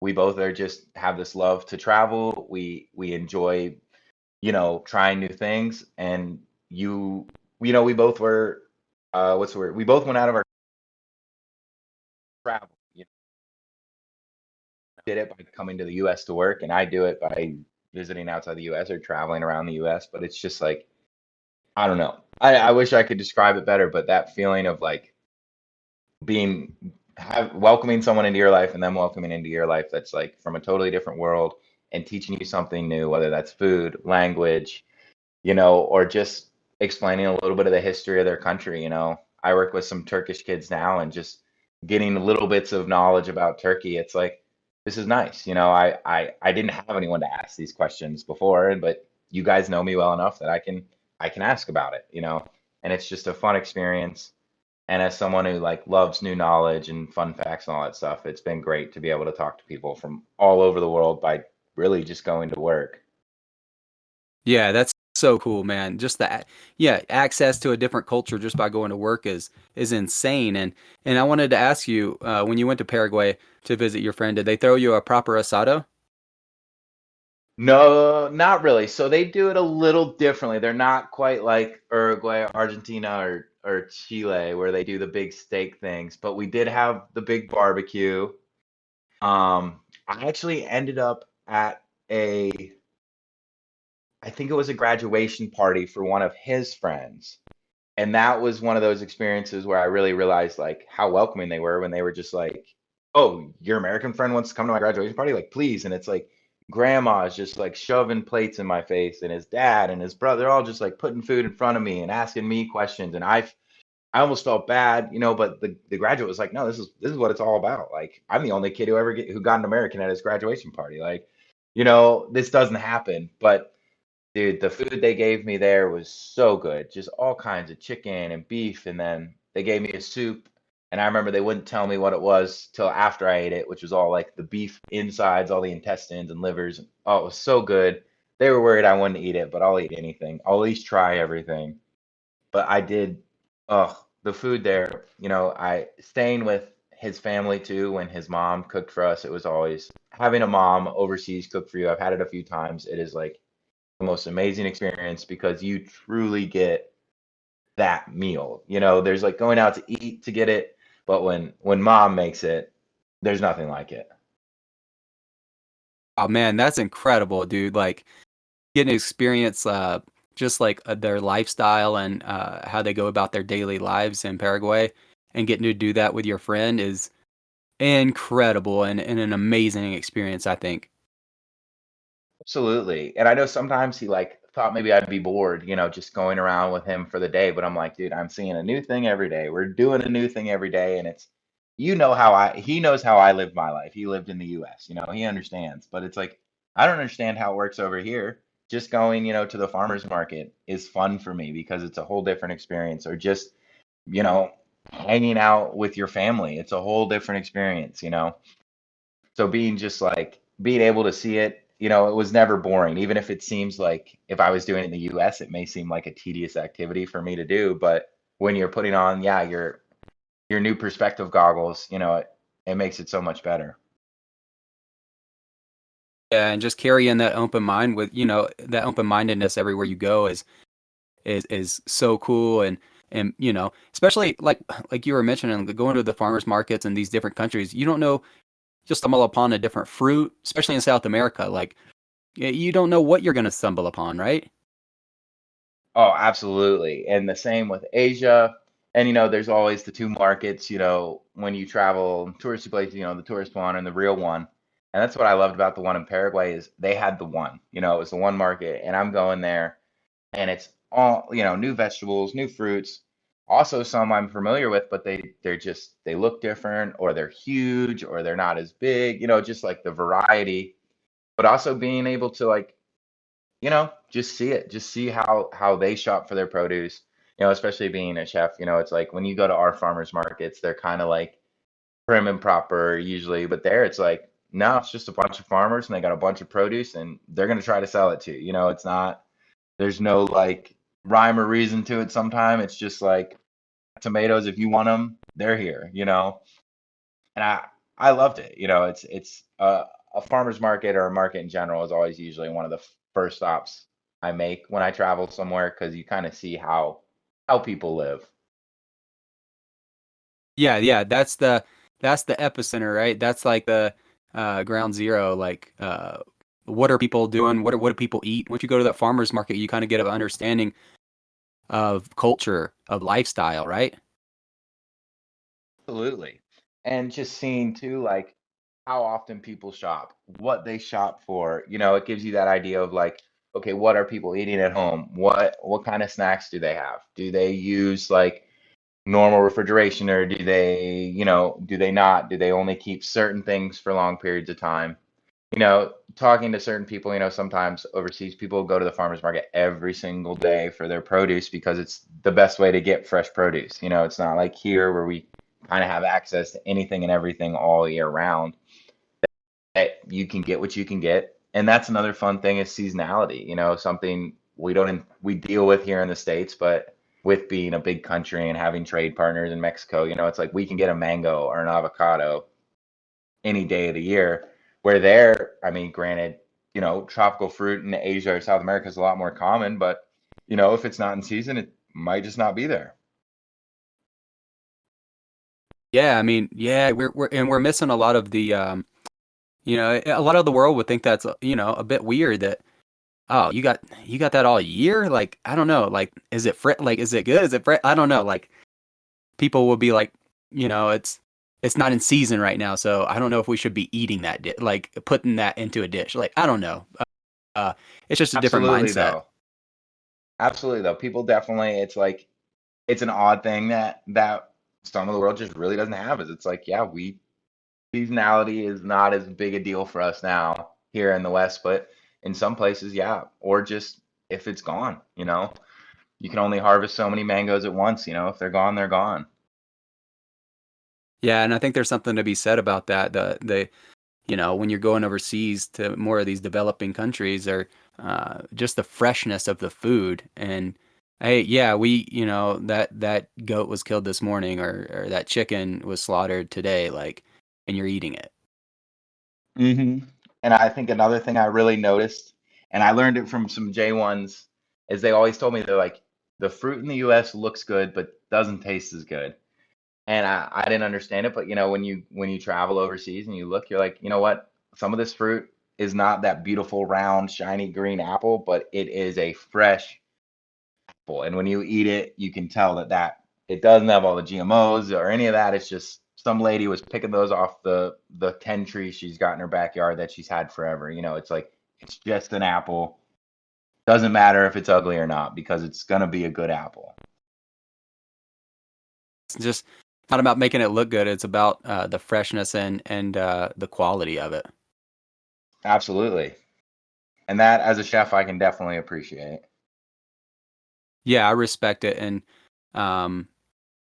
we both are just have this love to travel. We enjoy, trying new things. And we both were, what's the word? We both went out of our travel. Did it by coming to the U.S. to work, and I do it by visiting outside the U.S. or traveling around the U.S. But it's just like, I don't know. I wish I could describe it better, but that feeling of like being welcoming someone into your life and them welcoming into your life that's like from a totally different world and teaching you something new, whether that's food, language, or just explaining a little bit of the history of their country. I work with some Turkish kids now and just getting little bits of knowledge about Turkey. It's like, this is nice. I didn't have anyone to ask these questions before, but you guys know me well enough that I can ask about it, and it's just a fun experience. And as someone who like loves new knowledge and fun facts and all that stuff, it's been great to be able to talk to people from all over the world by really just going to work. Yeah, that's so cool, man. Just that, yeah, access to a different culture just by going to work is insane. And I wanted to ask you, when you went to Paraguay to visit your friend, did they throw you a proper asado? No, not really. So they do it a little differently. They're not quite like Uruguay, Argentina, or Chile, where they do the big steak things. But we did have the big barbecue. I actually ended up at a, I think it was a graduation party for one of his friends. And that was one of those experiences where I really realized like how welcoming they were when they were just like, "Oh, your American friend wants to come to my graduation party? Like, please." And it's like grandma's just like shoving plates in my face, and his dad and his brother, they're all just like putting food in front of me and asking me questions. And I almost felt bad, but the graduate was like, "No, this is what it's all about. Like, I'm the only kid who got an American at his graduation party. Like, this doesn't happen." But dude, the food they gave me there was so good. Just all kinds of chicken and beef, and then they gave me a soup. And I remember they wouldn't tell me what it was till after I ate it, which was all like the beef insides, all the intestines and livers. Oh, it was so good. They were worried I wouldn't eat it, but I'll eat anything. I'll at least try everything. But I did. Oh, the food there. I staying with his family too, when his mom cooked for us, it was always having a mom overseas cook for you. I've had it a few times. It is like the most amazing experience because you truly get that meal. There's like going out to eat to get it, but when mom makes it, there's nothing like it. Oh man, that's incredible, dude. Like getting to experience just like their lifestyle and how they go about their daily lives in Paraguay and getting to do that with your friend is incredible and an amazing experience, I think. Absolutely. And I know sometimes he like thought maybe I'd be bored, just going around with him for the day, but I'm like, dude, I'm seeing a new thing every day. We're doing a new thing every day and it's how he knows how I lived my life. He lived in the US, he understands. But it's like I don't understand how it works over here. Just going, to the farmers market is fun for me because it's a whole different experience or just, you know, hanging out with your family. It's a whole different experience. So being able to see it, it was never boring. Even if it seems like if I was doing it in the US, it may seem like a tedious activity for me to do. But when you're putting on, yeah, your new perspective goggles, it makes it so much better. Yeah, and just carrying that open mind with, that open-mindedness everywhere you go is so cool and especially like you were mentioning going to the farmers markets in these different countries, you don't know just stumble upon a different fruit, especially in South America. Like you don't know what you're going to stumble upon, right? Oh, absolutely. And the same with Asia. And there's always the two markets, when you travel touristy places, the tourist one and the real one. And that's what I loved about the one in Paraguay is they had the one, it was the one market. And I'm going there and it's all, new vegetables, new fruits. Also some I'm familiar with, but they look different or they're huge or they're not as big, just like the variety, but also being able to like just see it, just see how they shop for their produce. Especially being a chef, it's like when you go to our farmers markets, they're kind of like prim and proper usually, but there it's like no, it's just a bunch of farmers and they got a bunch of produce and they're going to try to sell it to you. It's not there's no like rhyme or reason to it sometime. It's just like tomatoes if you want them, they're here. And I loved it. A farmer's market or a market in general is always usually one of the first stops I make when I travel somewhere because you kind of see how people live. Yeah, yeah, that's the epicenter, right? That's like the ground zero. Like, what are people doing? What do people eat? Once you go to that farmers market, you kind of get an understanding of culture, of lifestyle, right? Absolutely. And just seeing too, like how often people shop, what they shop for, it gives you that idea of like, okay, what are people eating at home? What kind of snacks do they have? Do they use like normal refrigeration or do they not? Do they only keep certain things for long periods of time? Talking to certain people, sometimes overseas people go to the farmers market every single day for their produce because it's the best way to get fresh produce. It's not like here where we kind of have access to anything and everything all year round that you can get what you can get. And that's another fun thing is seasonality, something we deal with here in the States, but with being a big country and having trade partners in Mexico, it's like we can get a mango or an avocado any day of the year. Where there, I mean, granted, tropical fruit in Asia or South America is a lot more common, but if it's not in season, it might just not be there. Yeah, I mean, yeah, we're missing a lot of the a lot of the world would think that's a bit weird that oh, you got that all year? Like, I don't know. Like, is it like is it good? Is it I don't know. Like people will be like, it's not in season right now, so I don't know if we should be eating that like putting that into a dish. Like, I don't know. Uh, it's just a different Absolutely, mindset. though. Absolutely, though. People definitely, it's like it's an odd thing that some of the world just really doesn't have. Is it's like, yeah, we seasonality is not as big a deal for us now here in the West, but in some places, yeah. Or just if it's gone, you can only harvest so many mangoes at once. If they're gone, they're gone. Yeah, and I think there's something to be said about that. The when you're going overseas to more of these developing countries or just the freshness of the food and Hey, yeah, that goat was killed this morning, or that chicken was slaughtered today, like, and you're eating it. hmm And I think another thing I really noticed, and I learned it from some J1s, is they always told me they're like, the fruit in the US looks good, but doesn't taste as good. And I didn't understand it, but when you travel overseas and you look, you're like, you know what? Some of this fruit is not that beautiful, round, shiny green apple, but it is a fresh apple. And when you eat it, you can tell that it doesn't have all the GMOs or any of that. It's just some lady was picking those off the 10 trees she's got in her backyard that she's had forever. It's like it's just an apple. Doesn't matter if it's ugly or not because it's gonna be a good apple. It's just not about making it look good. It's about the freshness and the quality of it. Absolutely. And that as a chef I can definitely appreciate. Yeah, I respect it, um,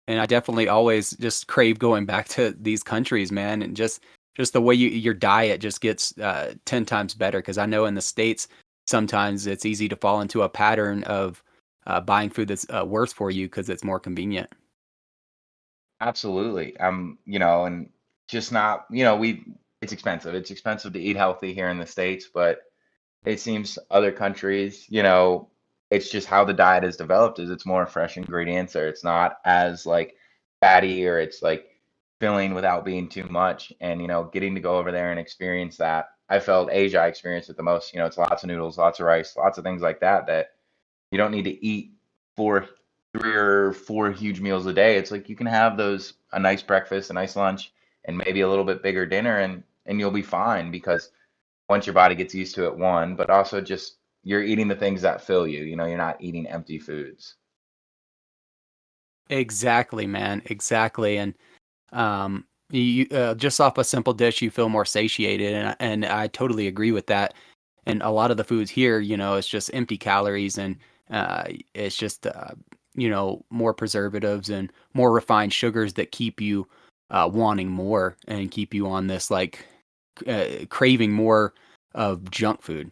and I definitely always just crave going back to these countries, man, and just the way your diet just gets 10 times better. Because I know in the States sometimes it's easy to fall into a pattern of buying food that's worse for you because it's more convenient. Absolutely. And just not, it's expensive. It's expensive to eat healthy here in the States, but it seems other countries, it's just how the diet is developed is it's more fresh ingredients or it's not as like fatty or it's like filling without being too much. And, getting to go over there and experience that. I felt Asia, I experienced it the most. It's lots of noodles, lots of rice, lots of things like that you don't need to eat four, 3 or 4 huge meals a day. It's like you can have those a nice breakfast, a nice lunch, and maybe a little bit bigger dinner, and you'll be fine because once your body gets used to it, one, but also just you're eating the things that fill you. You're not eating empty foods. Exactly, man. Exactly. And you just off a simple dish, you feel more satiated, and I totally agree with that. And a lot of the foods here, it's just empty calories, and it's just more preservatives and more refined sugars that keep you wanting more and keep you on this like craving more of junk food.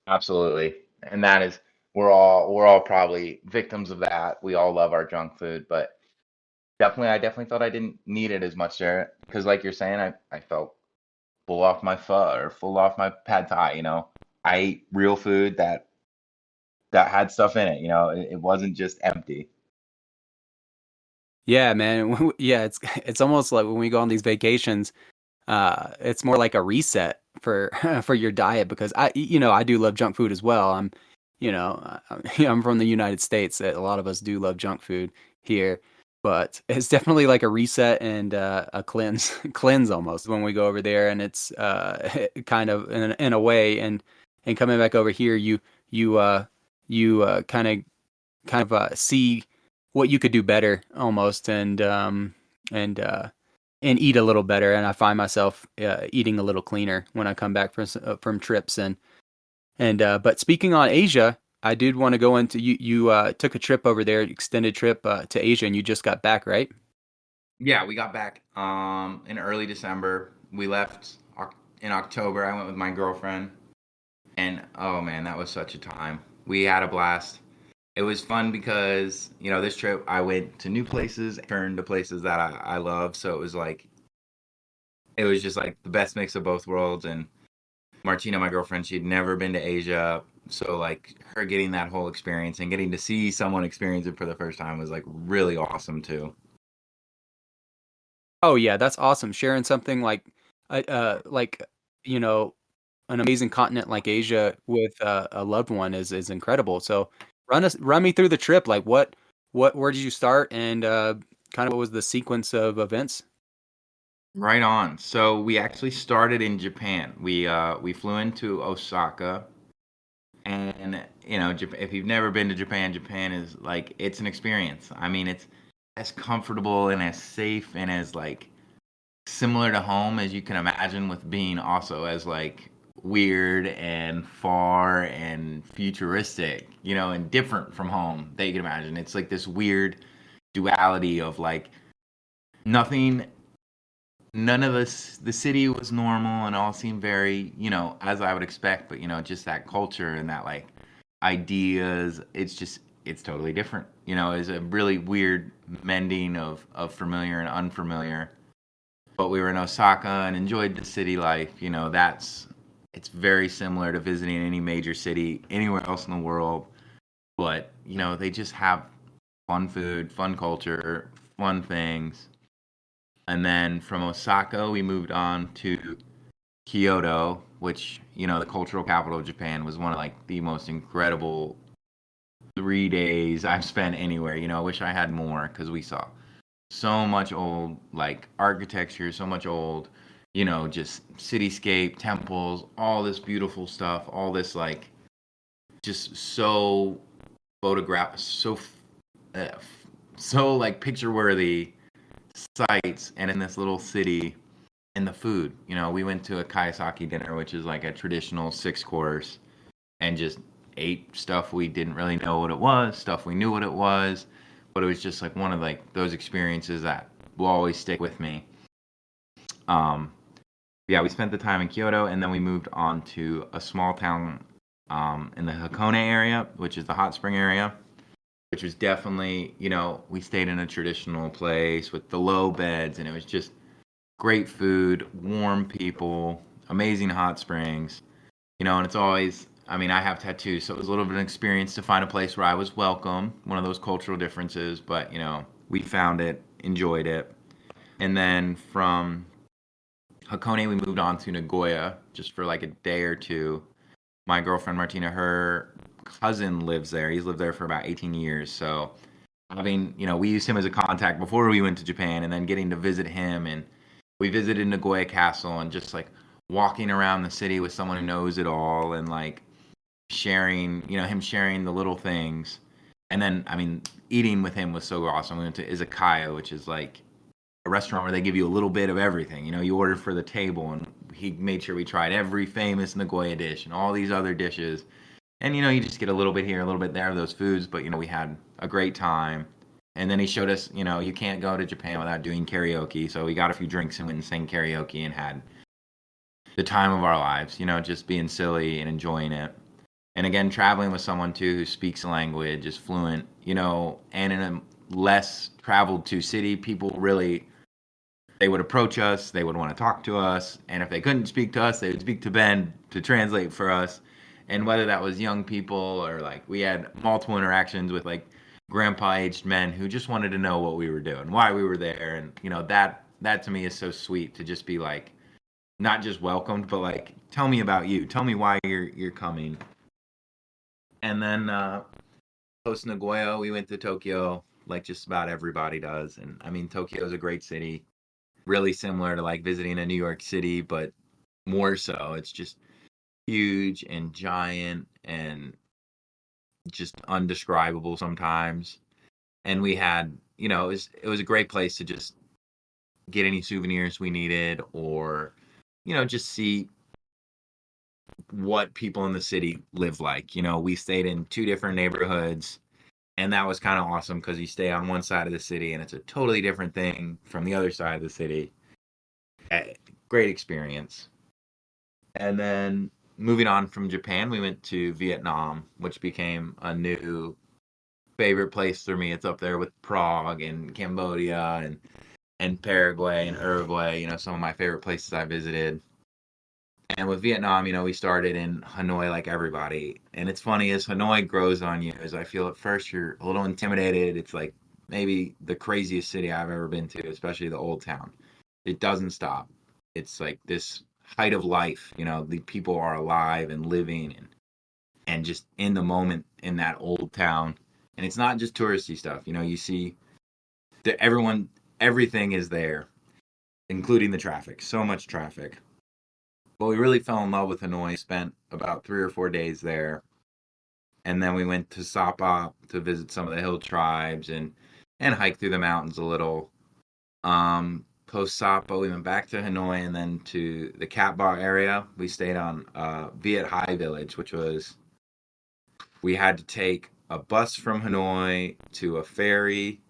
Absolutely. And that is we're all probably victims of that. We all love our junk food, but I definitely thought I didn't need it as much there because like you're saying, I felt full off my pho or full off my pad thai. I ate real food that had stuff in it. It wasn't just empty. Yeah, man. Yeah, it's almost like when we go on these vacations, it's more like a reset for for your diet because I do love junk food as well. I'm from the United States. A lot of us do love junk food here, but it's definitely like a reset and a cleanse, cleanse almost when we go over there, and it's kind of in a way, and coming back over here, you uh you kind of see what you could do better almost, and and eat a little better. And I find myself eating a little cleaner when I come back from trips. And but speaking on Asia, I did want to go into you took a trip over there, extended trip to Asia, and you just got back, right? Yeah, we got back in early December. We left in October. I went with my girlfriend, and oh man, that was such a time. We had a blast. It was fun because this trip I went to new places, turned to places that I love. So it was just like the best mix of both worlds. And Martina, my girlfriend, she'd never been to Asia, so like her getting that whole experience and getting to see someone experience it for the first time was like really awesome too. Oh yeah, that's awesome. Sharing something like you know an amazing continent like Asia with a loved one is incredible. So run me through the trip. Like what where did you start, and kind of what was the sequence of events? Right on. So we actually started in Japan. We flew into Osaka, and if you've never been to Japan, Japan is like it's an experience. I mean, it's as comfortable and as safe and as like similar to home as you can imagine with being also as like weird and far and futuristic, and different from home that you can imagine. It's like this weird duality of like nothing none of this the city was normal and all seemed very as I would expect, but just that culture and that like ideas, it's just it's totally different. It's a really weird mending of familiar and unfamiliar. But we were in Osaka and enjoyed the city life. It's very similar to visiting any major city anywhere else in the world. But they just have fun food, fun culture, fun things. And then from Osaka, we moved on to Kyoto, which the cultural capital of Japan, was one of like the most incredible 3 days I've spent anywhere. I wish I had more because we saw so much old like architecture, so much old, just cityscape, temples, all this beautiful stuff, all this like just so photograph, uh, so like picture worthy sights, and in this little city. And the food, we went to a kaisaki dinner, which is like a traditional 6 course, and just ate stuff we didn't really know what it was, stuff we knew what it was, but it was just like one of like those experiences that will always stick with me. Um, yeah, we spent the time in Kyoto, and then we moved on to a small town in the Hakone area, which is the hot spring area, which was definitely, we stayed in a traditional place with the low beds, and it was just great food, warm people, amazing hot springs. And it's always, I mean, I have tattoos, so it was a little bit of an experience to find a place where I was welcome, one of those cultural differences, but, we found it, enjoyed it. And then from Hakone, we moved on to Nagoya just for like a day or two. My girlfriend Martina, her cousin lives there. He's lived there for about 18 years. So having, we used him as a contact before we went to Japan, and then getting to visit him. And we visited Nagoya Castle, and just like walking around the city with someone who knows it all, and like sharing, him sharing the little things. And then, I mean, eating with him was so awesome. We went to Izakaya, which is like a restaurant where they give you a little bit of everything. You order for the table, and he made sure we tried every famous Nagoya dish and all these other dishes. And you just get a little bit here, a little bit there of those foods, but we had a great time. And then he showed us, you can't go to Japan without doing karaoke. So we got a few drinks and went and sang karaoke and had the time of our lives, just being silly and enjoying it. And again, traveling with someone too who speaks the language, is fluent, and in a less traveled to city, people really, they would approach us, they would want to talk to us, and if they couldn't speak to us, they would speak to Ben to translate for us. And whether that was young people, or like we had multiple interactions with like grandpa aged men who just wanted to know what we were doing, why we were there. And that to me is so sweet, to just be like not just welcomed, but like, tell me about you, tell me why you're coming. And then post Nagoya, we went to Tokyo, like just about everybody does. And I mean, Tokyo is a great city, really similar to like visiting a New York City, but more so. It's just huge and giant and just undescribable sometimes. And we had, it was a great place to just get any souvenirs we needed, or just see what people in the city live like. We stayed in two different neighborhoods, and that was kind of awesome because you stay on one side of the city and it's a totally different thing from the other side of the city. Great experience. And then moving on from Japan, we went to Vietnam, which became a new favorite place for me. It's up there with Prague and Cambodia and Paraguay and Uruguay, some of my favorite places I visited. And with Vietnam, we started in Hanoi like everybody. And it's funny, as Hanoi grows on you, as I feel at first you're a little intimidated. It's like maybe the craziest city I've ever been to, especially the old town. It doesn't stop. It's like this height of life. The people are alive and living, and just in the moment in that old town. And it's not just touristy stuff. You see that everything is there, including the traffic. So much traffic. But we really fell in love with Hanoi, spent about 3 or 4 days there. And then we went to Sapa to visit some of the hill tribes, and hike through the mountains a little. Post Sapa, we went back to Hanoi, and then to the Cat Ba area. We stayed on Viet Hai Village, which was, we had to take a bus from Hanoi to a ferry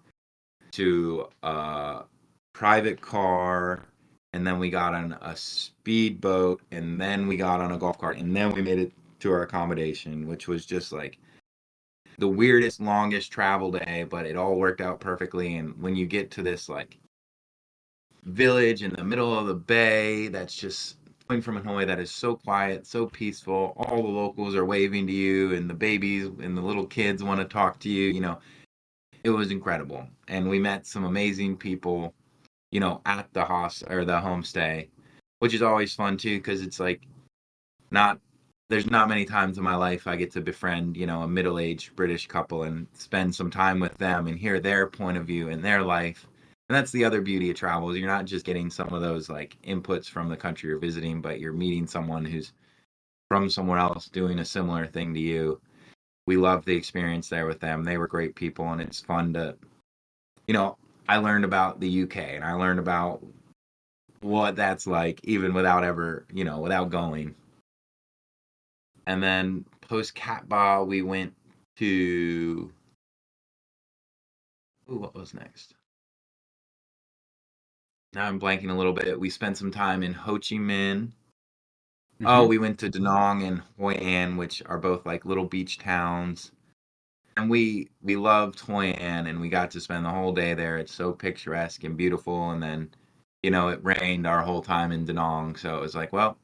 to a private car, and then we got on a speedboat, and then we got on a golf cart, and then we made it to our accommodation, which was just like the weirdest, longest travel day, but it all worked out perfectly. And when you get to this like village in the middle of the bay that's just coming from Hanoi that is so quiet, so peaceful, all the locals are waving to you, and the babies and the little kids want to talk to you, it was incredible. And we met some amazing people, at the host or the homestay, which is always fun too, because it's like not there's not many times in my life I get to befriend, a middle-aged British couple and spend some time with them and hear their point of view in their life. And that's the other beauty of travel is you're not just getting some of those like inputs from the country you're visiting, but you're meeting someone who's from somewhere else doing a similar thing to you. We loved the experience there with them. They were great people, and it's fun to, you know, I learned about the UK and I learned about what that's like even without ever, without going. And then post Catbah, we went to. Ooh, what was next? Now I'm blanking a little bit. We spent some time in Ho Chi Minh. Oh, Mm-hmm. we went to Da Nang and Hoi An, which are both like little beach towns. And we loved Hoi An, and we got to spend the whole day there. It's so picturesque and beautiful. And then, it rained our whole time in Da Nang, so it was like, well,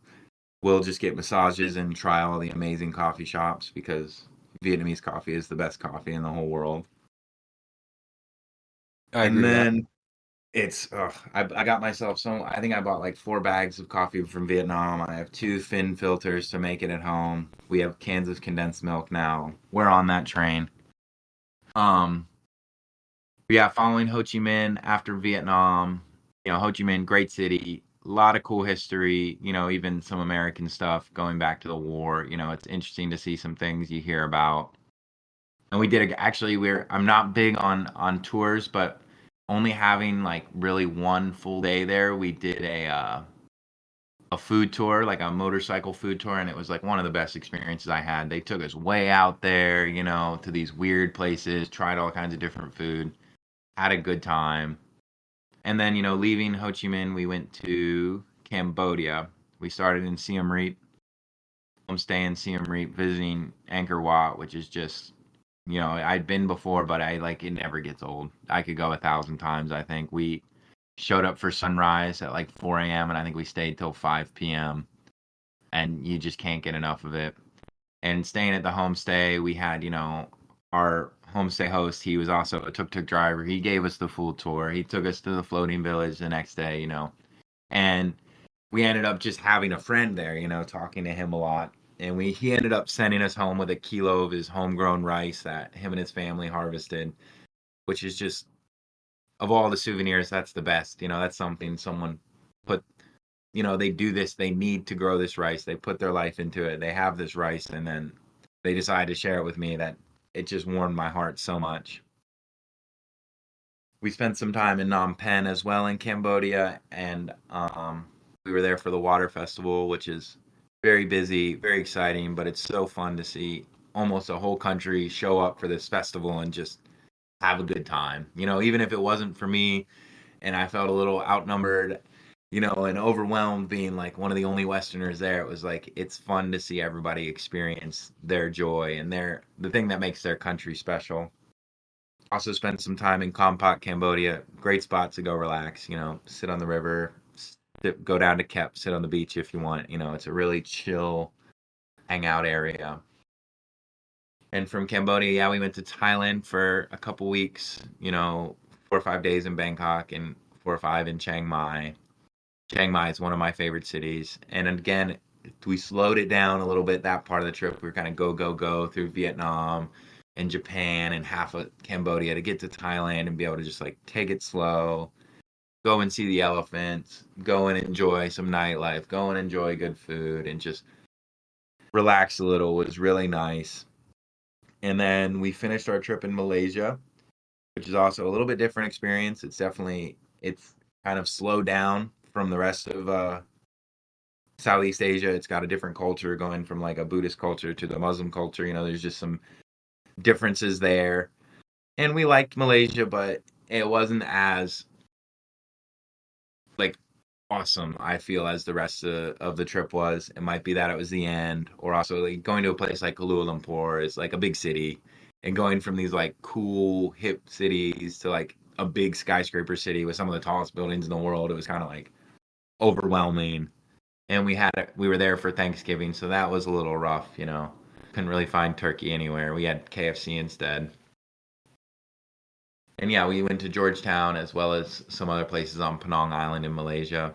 we'll just get massages and try all the amazing coffee shops because Vietnamese coffee is the best coffee in the whole world. I And agree. then it's I got myself I think I bought like 4 bags of coffee from Vietnam. I have 2 fin filters to make it at home. We have cans of condensed milk now. We're on that train. Um, yeah, following Ho Chi Minh after Vietnam, Ho Chi Minh, great city, a lot of cool history, even some American stuff going back to the war. It's interesting to see some things you hear about. And we did actually I'm not big on tours, but only having like really one full day there, we did a food tour, like a motorcycle food tour, and it was like one of the best experiences I had. They took us way out there, to these weird places, tried all kinds of different food, had a good time. And then, leaving Ho Chi Minh, we went to Cambodia. We started in Siem Reap, homestay in Siem Reap, visiting Angkor Wat, which is just, I'd been before, but I like it never gets old. I could go 1,000 times. I think we showed up for sunrise at like 4 a.m. and I think we stayed till 5 p.m. and you just can't get enough of it. And staying at the homestay, we had, our homestay host, he was also a tuk-tuk driver. He gave us the full tour. He took us to the floating village the next day, and we ended up just having a friend there, talking to him a lot. And he ended up sending us home with a kilo of his homegrown rice that him and his family harvested, which is just of all the souvenirs, that's the best. That's something someone put, they do this, they need to grow this rice. They put their life into it. They have this rice and then they decide to share it with me. That it just warmed my heart so much. We spent some time in Phnom Penh as well in Cambodia, and we were there for the water festival, which is very busy, very exciting, but it's so fun to see almost a whole country show up for this festival and just have a good time. Even if it wasn't for me and I felt a little outnumbered, and overwhelmed being like one of the only Westerners there, it was like it's fun to see everybody experience their joy and the thing that makes their country special. Also spent some time in Kampot, Cambodia. Great spot to go relax, sit on the river, go down to Kep, sit on the beach if you want. It's a really chill hangout area. And from Cambodia, yeah, we went to Thailand for a couple weeks, 4 or 5 days in Bangkok and 4 or 5 in Chiang Mai. Chiang Mai is one of my favorite cities. And again, we slowed it down a little bit that part of the trip. We were kind of go, go, go through Vietnam and Japan and half of Cambodia to get to Thailand and be able to just like take it slow, go and see the elephants, go and enjoy some nightlife, go and enjoy good food and just relax a little. It was really nice. And then we finished our trip in Malaysia, which is also a little bit different experience. It's kind of slowed down from the rest of Southeast Asia. It's got a different culture going from like a Buddhist culture to the Muslim culture. There's just some differences there. And we liked Malaysia, but it wasn't as like awesome, I feel, as the rest of the trip was. It might be that it was the end, or also like going to a place like Kuala Lumpur is like a big city. and going from these like cool hip cities to like a big skyscraper city with some of the tallest buildings in the world. It was kind of like overwhelming. And we were there for Thanksgiving, so that was a little rough, you know. Couldn't really find turkey anywhere. We had KFC instead. And yeah, we went to Georgetown as well as some other places on Penang Island in Malaysia.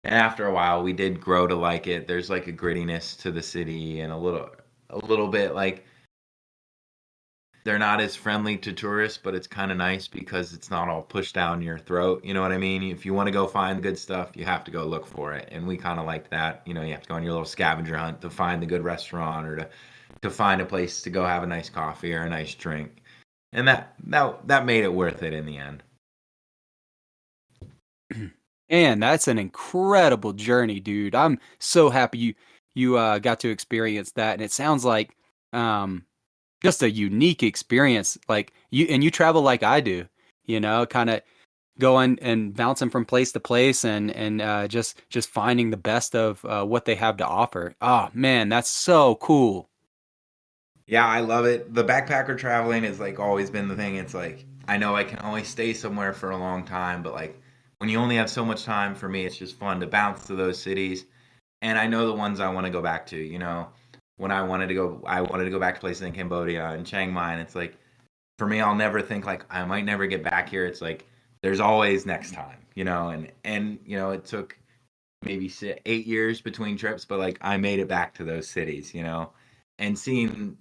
And after a while, we did grow to like it. There's like a grittiness to the city and a little bit like they're not as friendly to tourists, but it's kind of nice because it's not all pushed down your throat. You know what I mean? If you want to go find good stuff, you have to go look for it. And we kind of like that. You know, you have to go on your little scavenger hunt to find the good restaurant or to find a place to go have a nice coffee or a nice drink. And that made it worth it in the end. And that's an incredible journey, dude. I'm so happy you got to experience that, and it sounds like um, just a unique experience. Like you travel like I do, kind of going and bouncing from place to place and just finding the best of what they have to offer. Oh man, that's so cool. Yeah, I love it. The backpacker traveling has like always been the thing. It's like I know I can only stay somewhere for a long time, but like when you only have so much time, for me it's just fun to bounce to those cities. And I know the ones I want to go back to, you know. When I wanted to go back to places in Cambodia and Chiang Mai, and it's like for me I'll never think like I might never get back here. It's like there's always next time, you know, and you know, it took maybe 8 years between trips, but like I made it back to those cities, you know, and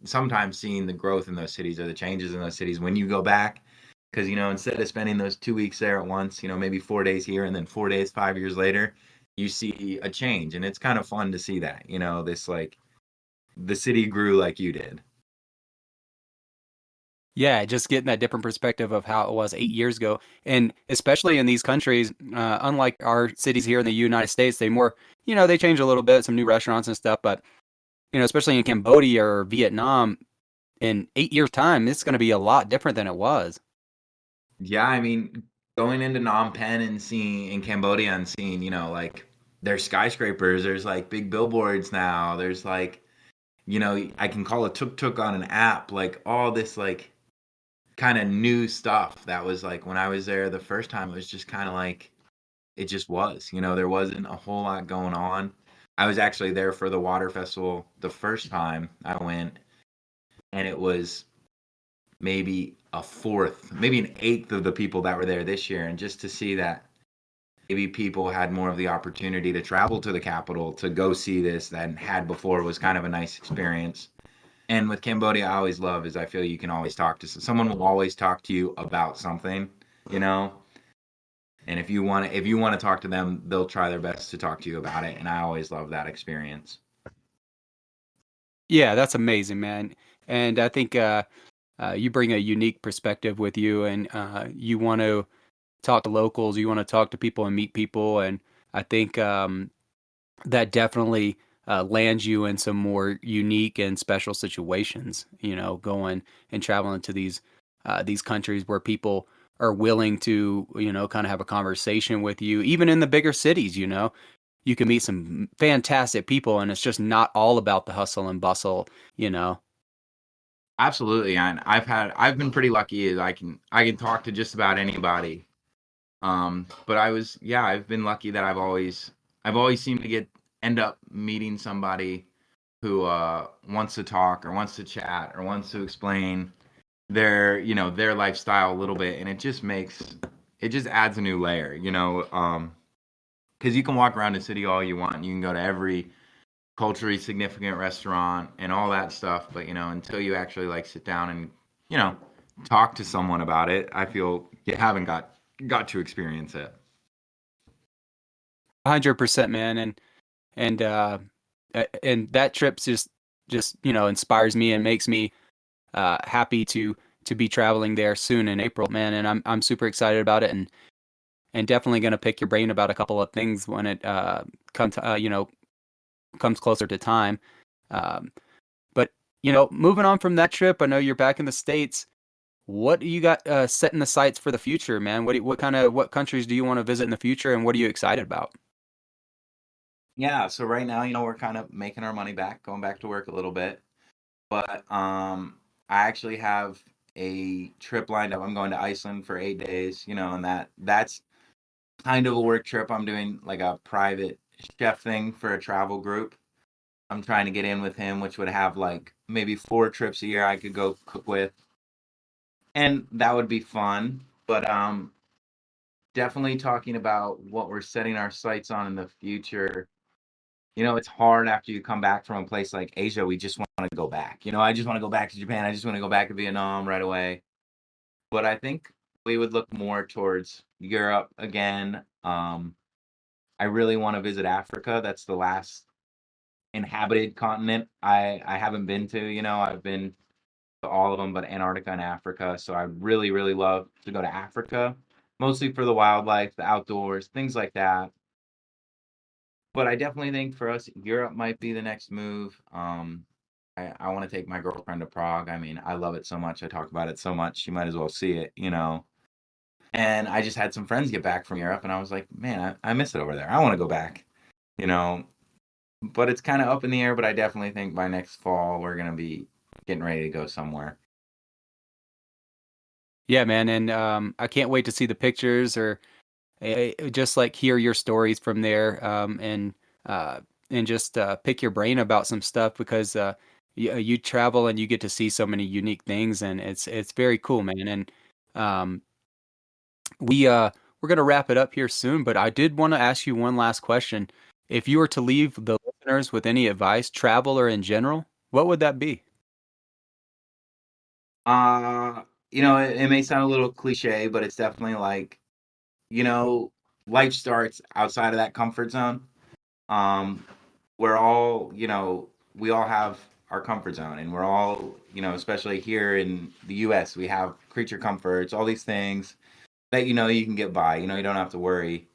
sometimes seeing the growth in those cities or the changes in those cities when you go back. Because, you know, instead of spending those 2 weeks there at once, you know, maybe 4 days here and then 4 days, 5 years later, you see a change. And it's kind of fun to see that, you know, this like the city grew like you did. Yeah, just getting that different perspective of how it was 8 years ago, and especially in these countries, unlike our cities here in the United States, they change a little bit, some new restaurants and stuff, but especially in Cambodia or Vietnam, in 8 years' time, it's going to be a lot different than it was. Yeah, I mean, going into Phnom Penh and seeing in Cambodia and seeing, you know, like there's skyscrapers, there's like big billboards now, there's like, you know, I can call a tuk tuk on an app, like all this like kind of new stuff that was like when I was there the first time, it was just kind of like it just was, you know, there wasn't a whole lot going on. I was actually there for the water festival the first time I went, and it was maybe a fourth, maybe an eighth of the people that were there this year. And just to see that maybe people had more of the opportunity to travel to the capital to go see this than had before was kind of a nice experience. And with Cambodia, I always love is I feel you can always talk to someone will always talk to you about something, you know. And if you want to talk to them, they'll try their best to talk to you about it. And I always love that experience. Yeah, that's amazing, man. And I think you bring a unique perspective with you, and you want to talk to locals, you want to talk to people and meet people, and I think that definitely lands you in some more unique and special situations. Going and traveling to these countries where people are willing to kind of have a conversation with you, even in the bigger cities. You can meet some fantastic people, and it's just not all about the hustle and bustle. You know. Absolutely, and I've been pretty lucky. I can talk to just about anybody. But I've been lucky that I've always seemed to get end up meeting somebody who wants to talk or wants to chat or wants to explain their lifestyle a little bit, and it just adds a new layer, you know. Because you can walk around the city all you want, and you can go to every culturally significant restaurant and all that stuff, but until you actually like sit down and you know talk to someone about it, I feel you haven't got to experience it. 100%, man, and that trip just inspires me and makes me happy to be traveling there soon in April, man, and I'm super excited about it, and definitely going to pick your brain about a couple of things when it comes closer to time. Um, but moving on from that trip, I know you're back in the States. What do you got set in the sights for the future, man? What countries do you want to visit in the future, and what are you excited about? Yeah, so right now, we're kind of making our money back, going back to work a little bit, but I actually have a trip lined up. I'm going to Iceland for 8 days, and that's kind of a work trip. I'm doing like a private chef thing for a travel group. I'm trying to get in with him, which would have like maybe 4 trips a year I could go cook with, and that would be fun. But definitely talking about what we're setting our sights on in the future. It's hard after you come back from a place like Asia. We just want to go back. I just want to go back to Japan. I just want to go back to Vietnam right away. But I think we would look more towards Europe again. I really want to visit Africa. That's the last inhabited continent I haven't been to. I've been to all of them but Antarctica and Africa. So I really, really love to go to Africa, mostly for the wildlife, the outdoors, things like that. But I definitely think for us, Europe might be the next move. I want to take my girlfriend to Prague. I mean, I love it so much. I talk about it so much. She might as well see it. And I just had some friends get back from Europe, and I was like, man, I miss it over there. I want to go back, you know. But it's kind of up in the air. But I definitely think by next fall we're gonna be getting ready to go somewhere. Yeah, man, and I can't wait to see the pictures or just like hear your stories from there, uh, and just pick your brain about some stuff because you travel and you get to see so many unique things, and it's very cool, man. And um, we're gonna wrap it up here soon, but I did want to ask you one last question. If you were to leave the listeners with any advice, travel or in general, what would that be? Uh, it may sound a little cliche, but it's definitely like, you know, life starts outside of that comfort zone. Um, we're all, we all have our comfort zone, and we're all, especially here in the US, we have creature comforts, all these things that you can get by. You don't have to worry.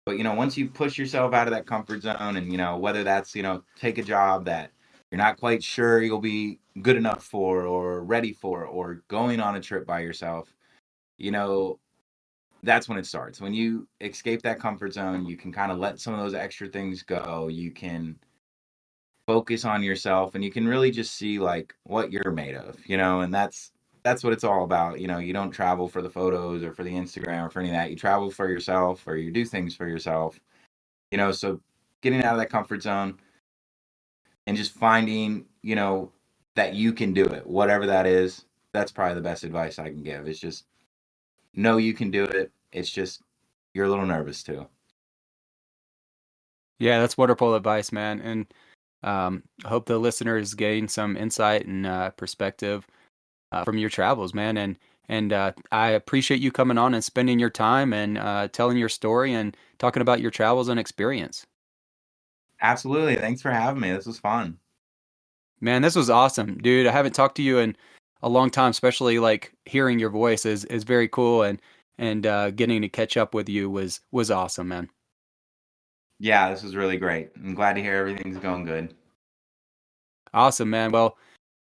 But once you push yourself out of that comfort zone, and whether that's take a job that you're not quite sure you'll be good enough for or ready for, or going on a trip by yourself, you know that's when it starts. When you escape that comfort zone, you can kind of let some of those extra things go. You can focus on yourself, and you can really just see like what you're made of, and that's what it's all about. You don't travel for the photos or for the Instagram or for any of that. You travel for yourself, or you do things for yourself. So getting out of that comfort zone and just finding, that you can do it, whatever that is. That's probably the best advice I can give. It's just know you can do it. It's just you're a little nervous too. Yeah, that's wonderful advice, man. And I hope the listeners gain some insight and perspective from your travels, man. And I appreciate you coming on and spending your time and telling your story and talking about your travels and experience. Absolutely. Thanks for having me. This was fun. Man, this was awesome, dude. I haven't talked to you in a long time, especially like hearing your voice is very cool, and getting to catch up with you was awesome, man. Yeah, this was really great. I'm glad to hear everything's going good. Awesome, man. Well,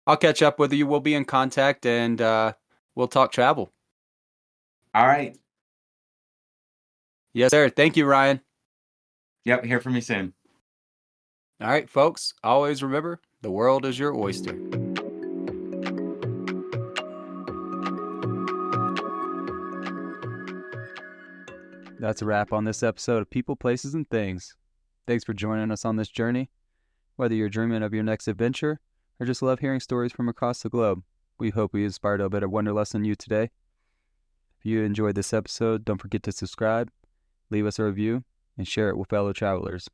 I'll catch up with you. We'll be in contact, and we'll talk travel. All right. Yes, sir. Thank you, Ryan. Yep. Hear from you soon. All right, folks. Always remember, the world is your oyster. That's a wrap on this episode of People, Places, and Things. Thanks for joining us on this journey. Whether you're dreaming of your next adventure or just love hearing stories from across the globe, we hope we inspired a bit of wanderlust in you today. If you enjoyed this episode, don't forget to subscribe, leave us a review, and share it with fellow travelers.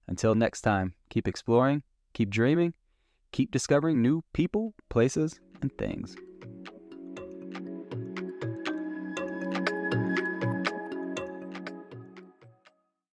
Until next time, keep exploring, keep dreaming, keep discovering new people, places, and things.